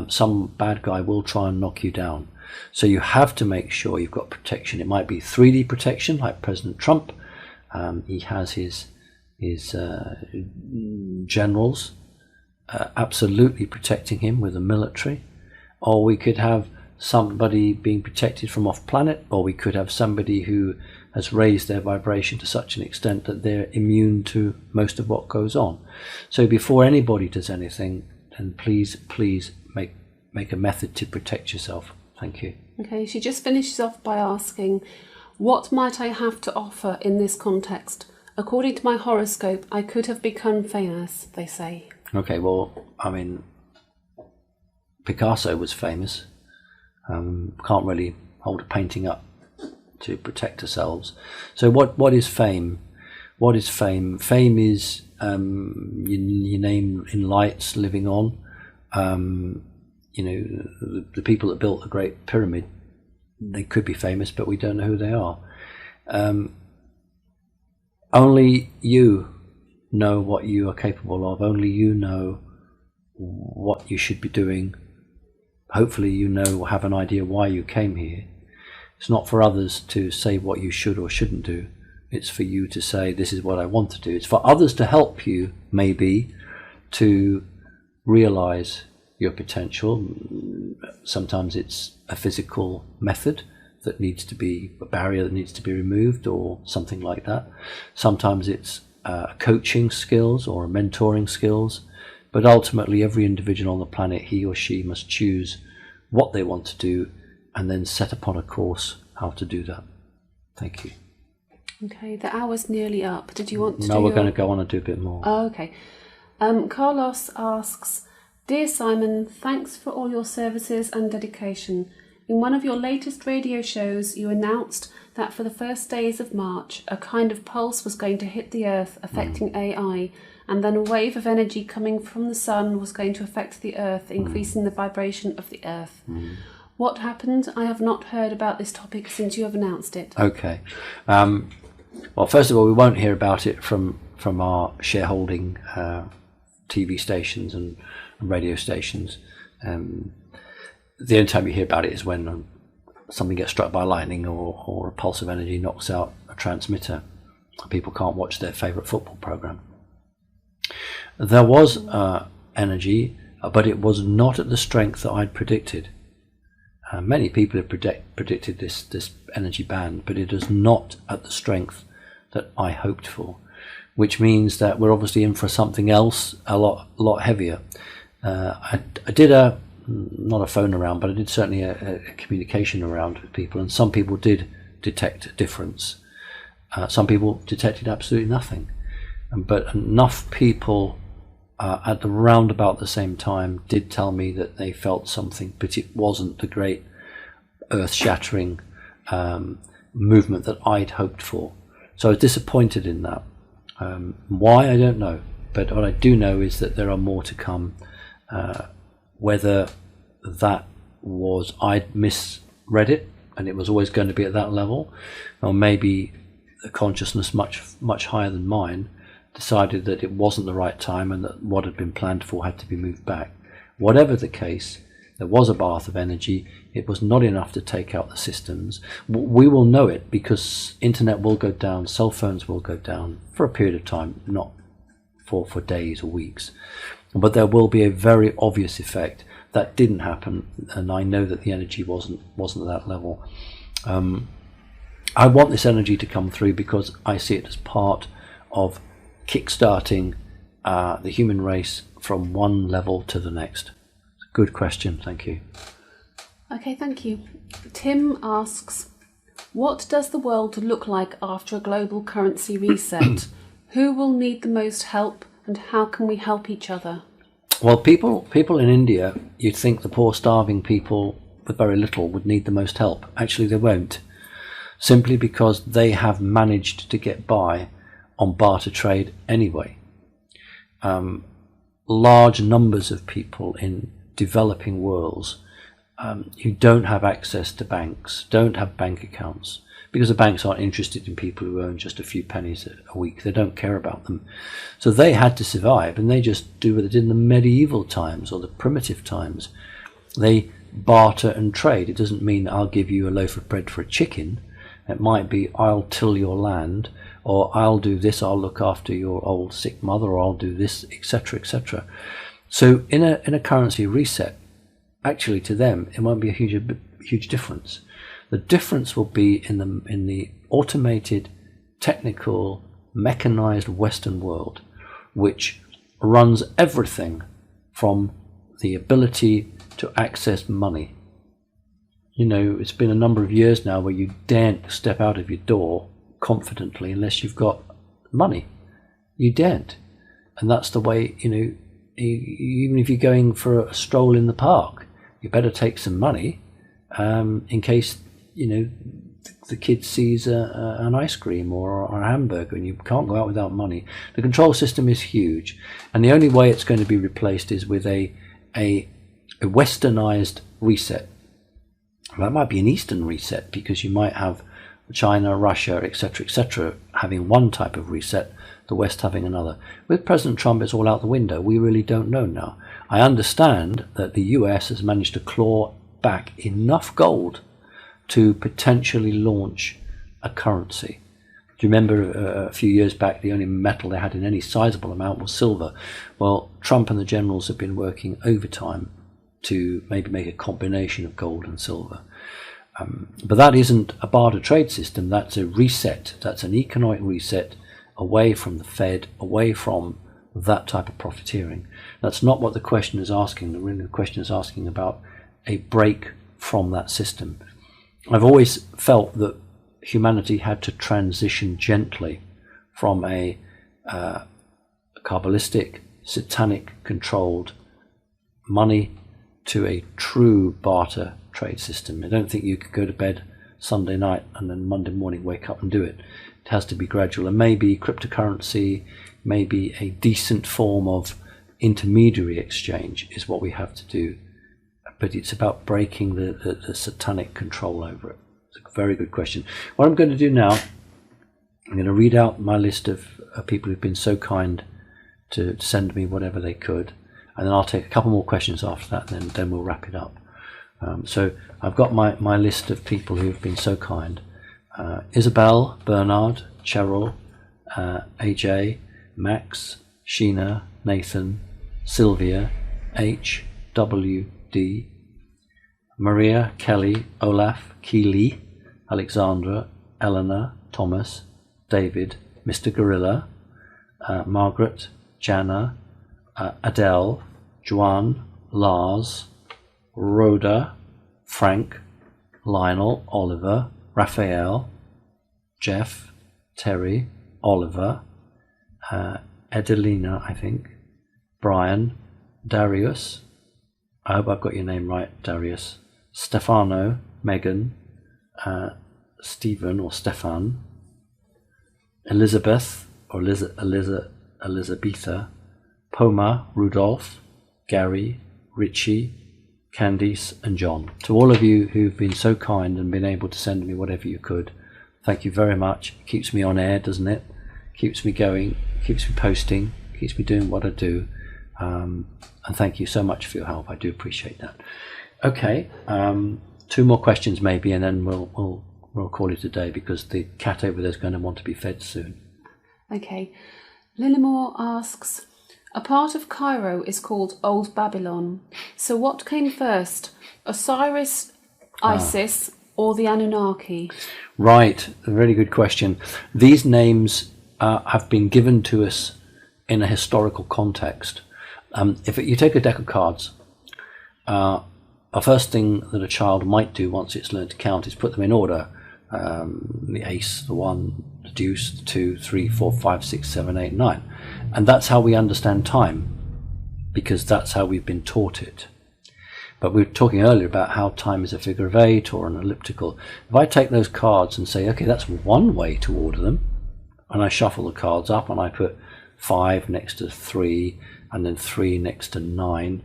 some bad guy will try and knock you down. So you have to make sure you've got protection. It might be 3D protection, like President Trump. He has his generals absolutely protecting him with the military, or we could have somebody being protected from off planet, or we could have somebody who has raised their vibration to such an extent that they're immune to most of what goes on. So before anybody does anything, then please make a method to protect yourself. Thank you. Okay, she just finishes off by asking, what might I have to offer in this context? According to my horoscope, I could have become famous, they say. Okay, well, I mean, Picasso was famous. Can't really hold a painting up to protect ourselves. So what is fame? What is fame? Fame is your name in lights living on. The people that built the Great Pyramid, they could be famous, but we don't know who they are. Only you know what you are capable of. Only you know what you should be doing. Hopefully you have an idea why you came here. It's not for others to say what you should or shouldn't do. It's for you to say, this is what I want to do. It's for others to help you, maybe, to realize your potential. Sometimes it's a physical method that needs to be, a barrier that needs to be removed, or something like that. Sometimes it's coaching skills or mentoring skills. But ultimately, every individual on the planet, he or she must choose what they want to do and then set upon a course how to do that. Thank you. Okay, the hour's nearly up. Did you want to No, we're going to go on and do a bit more. Oh, okay. Carlos asks, Dear Simon, thanks for all your services and dedication. In one of your latest radio shows, you announced that for the first days of March, a kind of pulse was going to hit the Earth, affecting AI, and then a wave of energy coming from the sun was going to affect the Earth, increasing the vibration of the Earth. What happened? I have not heard about this topic since you have announced it. Okay. Well, first of all, we won't hear about it from our shareholding TV stations and radio stations. The only time you hear about it is when something gets struck by lightning or a pulse of energy knocks out a transmitter. People can't watch their favourite football programme. There was energy, but it was not at the strength that I'd predicted. Many people have predicted this energy band, but it is not at the strength that I hoped for, which means that we're obviously in for something else a lot heavier. I did not a phone around, but I did certainly a communication around with people, and some people did detect a difference. Some people detected absolutely nothing, but enough people at around about the same time did tell me that they felt something, but it wasn't the great earth-shattering movement that I'd hoped for. So I was disappointed in that. Why, I don't know, but what I do know is that there are more to come. Whether that was I'd misread it and it was always going to be at that level, or maybe a consciousness much higher than mine decided that it wasn't the right time and that what had been planned for had to be moved back. Whatever the case, there was a bath of energy. It was not enough to take out the systems. We will know it because internet will go down, cell phones will go down for a period of time, not for days or weeks. But there will be a very obvious effect. That didn't happen, and I know that the energy wasn't at that level. I want this energy to come through because I see it as part of kickstarting the human race from one level to the next. Good question, thank you. Okay, thank you. Tim asks, what does the world look like after a global currency reset? Who will need the most help and how can we help each other? Well, people in India, you'd think the poor starving people with very little would need the most help. Actually, they won't, simply because they have managed to get by on barter trade anyway. Large numbers of people in developing worlds who don't have access to banks, don't have bank accounts, because the banks aren't interested in people who earn just a few pennies a week. They don't care about them. So they had to survive, and they just do what they did in the medieval times or the primitive times. They barter and trade. It doesn't mean I'll give you a loaf of bread for a chicken. It might be I'll till your land, or I'll do this, I'll look after your old sick mother, or I'll do this, etc., etc. So in a currency reset, actually to them it won't be a huge difference. The difference will be in the automated, technical, mechanized Western world, which runs everything from the ability to access money. You know, it's been a number of years now where you daren't step out of your door confidently unless you've got money. You daren't. And that's the way, you know, even if you're going for a stroll in the park, you better take some money in case, you know, the kid sees an ice cream or a hamburger, and you can't go out without money. The control system is huge, and the only way it's going to be replaced is with a westernized reset. That might be an Eastern reset, because you might have China, Russia, etc., having one type of reset, the West having another. With President Trump, it's all out the window. We really don't know now. I understand that the US has managed to claw back enough gold to potentially launch a currency. Do you remember a few years back, the only metal they had in any sizable amount was silver? Well, Trump and the generals have been working overtime to maybe make a combination of gold and silver. But that isn't a barter trade system, that's a reset. That's an economic reset away from the Fed, away from that type of profiteering. That's not what the question is asking. The question is asking about a break from that system. I've always felt that humanity had to transition gently from a Kabbalistic, satanic controlled money to a true barter trade system. I don't think you could go to bed Sunday night and then Monday morning wake up and do it. It has to be gradual, and maybe cryptocurrency, maybe a decent form of intermediary exchange is what we have to do. But it's about breaking the satanic control over it. It's a very good question. What I'm going to do now, I'm going to read out my list of people who've been so kind to send me whatever they could, and then I'll take a couple more questions after that, and then we'll wrap it up. So I've got my list of people who've been so kind. Isabel, Bernard, Cheryl, AJ, Max, Sheena, Nathan, Sylvia, H, W, D, Maria, Kelly, Olaf, Keely, Alexandra, Eleanor, Thomas, David, Mr. Gorilla, Margaret, Jana, Adele, Juan, Lars, Rhoda, Frank, Lionel, Oliver, Raphael, Jeff, Terry, Oliver, Edelina, I think, Brian, Darius, I hope I've got your name right, Darius, Stefano, Megan, Stephen or Stefan, Elizabeth or Elizabetha, Poma, Rudolph, Gary, Richie, Candice and John. To all of you who've been so kind and been able to send me whatever you could, thank you very much. It keeps me on air, doesn't it? Keeps me going, keeps me posting, keeps me doing what I do. And thank you so much for your help. I do appreciate that. Okay, 2 more questions maybe, and then we'll call it a day, because the cat over there is going to want to be fed soon. Okay. Lillimore asks, a part of Cairo is called Old Babylon. So what came first, Osiris, Isis, or the Anunnaki? Right, a really good question. These names have been given to us in a historical context. If you take a deck of cards, a first thing that a child might do once it's learned to count is put them in order. The ace, the 1, the deuce, the 2, 3, 4, 5, 6, 7, 8, 9. And that's how we understand time, because that's how we've been taught it. But we were talking earlier about how time is a figure of 8 or an elliptical. If I take those cards and say, okay, that's one way to order them, and I shuffle the cards up and I put 5 next to 3 and then 3 next to 9,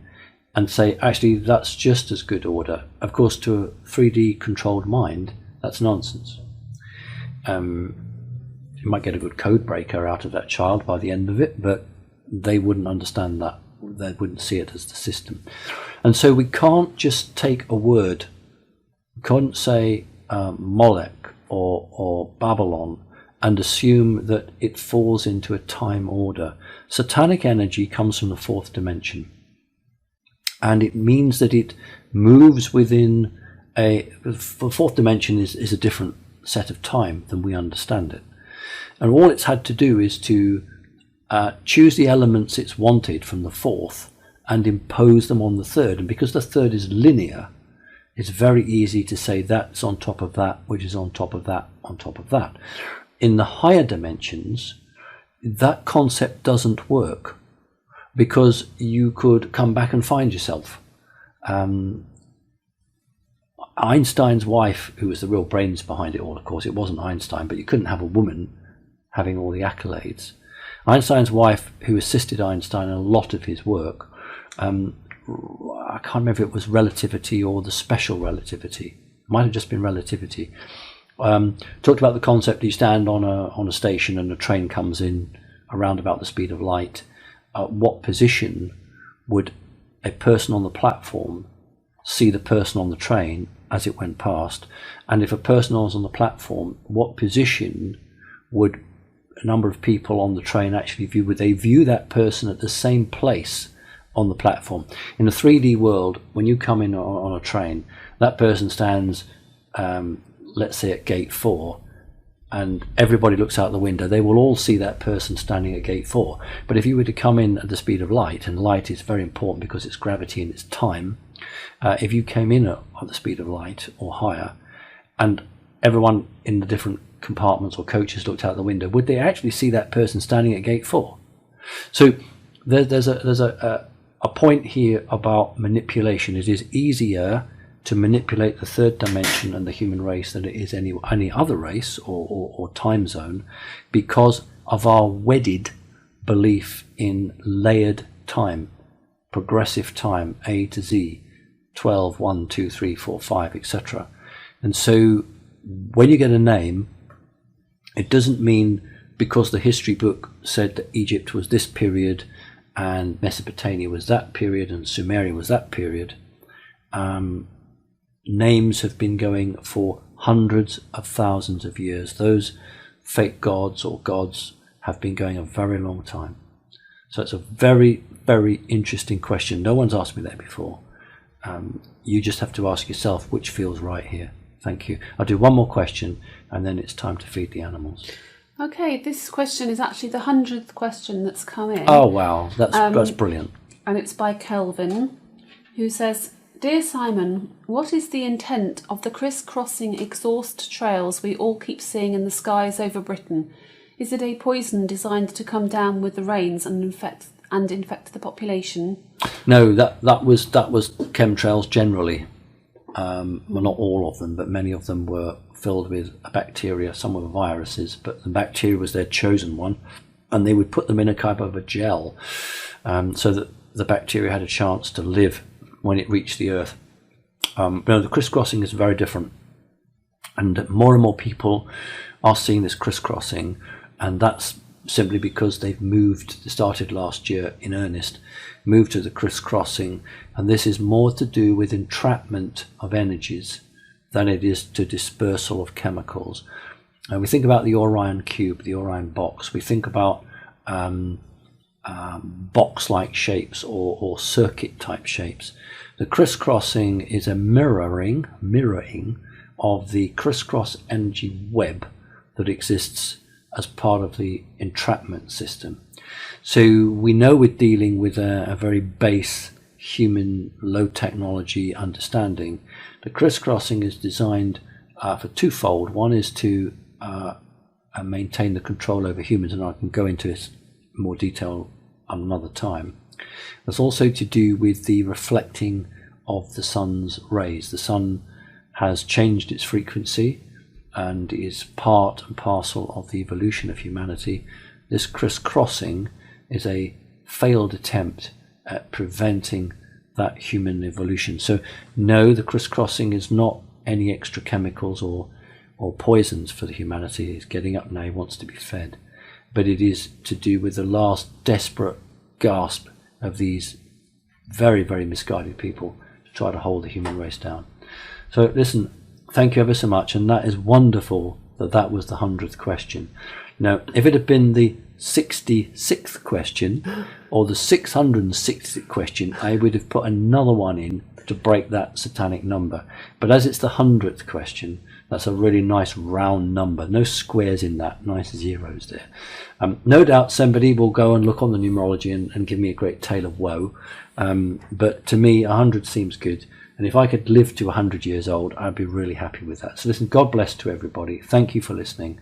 and say, actually, that's just as good order. Of course, to a 3D controlled mind, that's nonsense. You might get a good code breaker out of that child by the end of it, but they wouldn't understand that. They wouldn't see it as the system. And so we can't just take a word. We can't say Molech or Babylon and assume that it falls into a time order. Satanic energy comes from the 4th dimension. And it means that it moves within the 4th dimension is a different set of time than we understand it. And all it's had to do is to choose the elements it's wanted from the 4th and impose them on the 3rd. And because the 3rd is linear, it's very easy to say that's on top of that, which is on top of that, on top of that. In the higher dimensions, that concept doesn't work, because you could come back and find yourself. Einstein's wife, who was the real brains behind it all, of course, it wasn't Einstein, but you couldn't have a woman having all the accolades. Einstein's wife, who assisted Einstein in a lot of his work, I can't remember if it was relativity or the special relativity. It might have just been relativity. Talked about the concept you stand on a station and a train comes in around about the speed of light. What position would a person on the platform see the person on the train as it went past? And if a person was on the platform, what position would a number of people on the train actually view? Would they view that person at the same place on the platform? In a 3D world, when you come in on a train, that person stands, let's say at gate 4, and everybody looks out the window. They will all see that person standing at gate 4. But if you were to come in at the speed of light, and light is very important because it's gravity and it's time, if you came in at the speed of light or higher, and everyone in the different compartments or coaches looked out the window, would they actually see that person standing at gate 4? So there's a point here about manipulation. It is easier to manipulate the 3rd dimension and the human race than it is any other race or time zone, because of our wedded belief in layered time, progressive time, A to Z, 12, 1, 2, 3, 4, 5, etc. And so when you get a name, it doesn't mean because the history book said that Egypt was this period and Mesopotamia was that period and Sumeria was that period. Names have been going for hundreds of thousands of years. Those fake gods or gods have been going a very long time. So it's a very, very interesting question. No one's asked me that before. You just have to ask yourself which feels right here. Thank you. I'll do one more question and then it's time to feed the animals. Okay, this question is actually the 100th question that's come in. Oh wow, that's brilliant. And it's by Kelvin, who says, "Dear Simon, what is the intent of the criss-crossing exhaust trails we all keep seeing in the skies over Britain? Is it a poison designed to come down with the rains and infect the population?" No, that was chemtrails generally. Well, not all of them, but many of them were filled with a bacteria. Some were viruses, but the bacteria was their chosen one, and they would put them in a type of a gel, so that the bacteria had a chance to live when it reached the earth. The crisscrossing is very different, and more people are seeing this crisscrossing, and that's simply because they've started last year in earnest, moved to the crisscrossing, and this is more to do with entrapment of energies than it is to dispersal of chemicals. And we think about the Orion cube, the Orion box. We think about box-like shapes or circuit-type shapes. The crisscrossing is a mirroring of the crisscross energy web that exists as part of the entrapment system. So we know we're dealing with a very base human low technology understanding. The crisscrossing is designed for twofold. One is to maintain the control over humans, and I can go into this in more detail another time. It's also to do with the reflecting of the sun's rays. The sun has changed its frequency and is part and parcel of the evolution of humanity. This crisscrossing is a failed attempt at preventing that human evolution. So no, the crisscrossing is not any extra chemicals or poisons for the humanity. It's getting up now, he wants to be fed. But it is to do with the last desperate gasp of these very, very misguided people to try to hold the human race down. So listen, thank you ever so much, and that is wonderful that was the 100th question. Now, if it had been the 66th question or the 660th question, I would have put another one in to break that satanic number. But as it's the 100th question, that's a really nice round number. No squares in that, nice zeros there. No doubt somebody will go and look on the numerology and give me a great tale of woe. But to me, 100 seems good. And if I could live to 100 years old, I'd be really happy with that. So listen, God bless to everybody. Thank you for listening.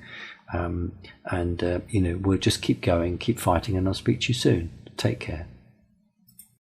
We'll just keep going, keep fighting, and I'll speak to you soon. Take care.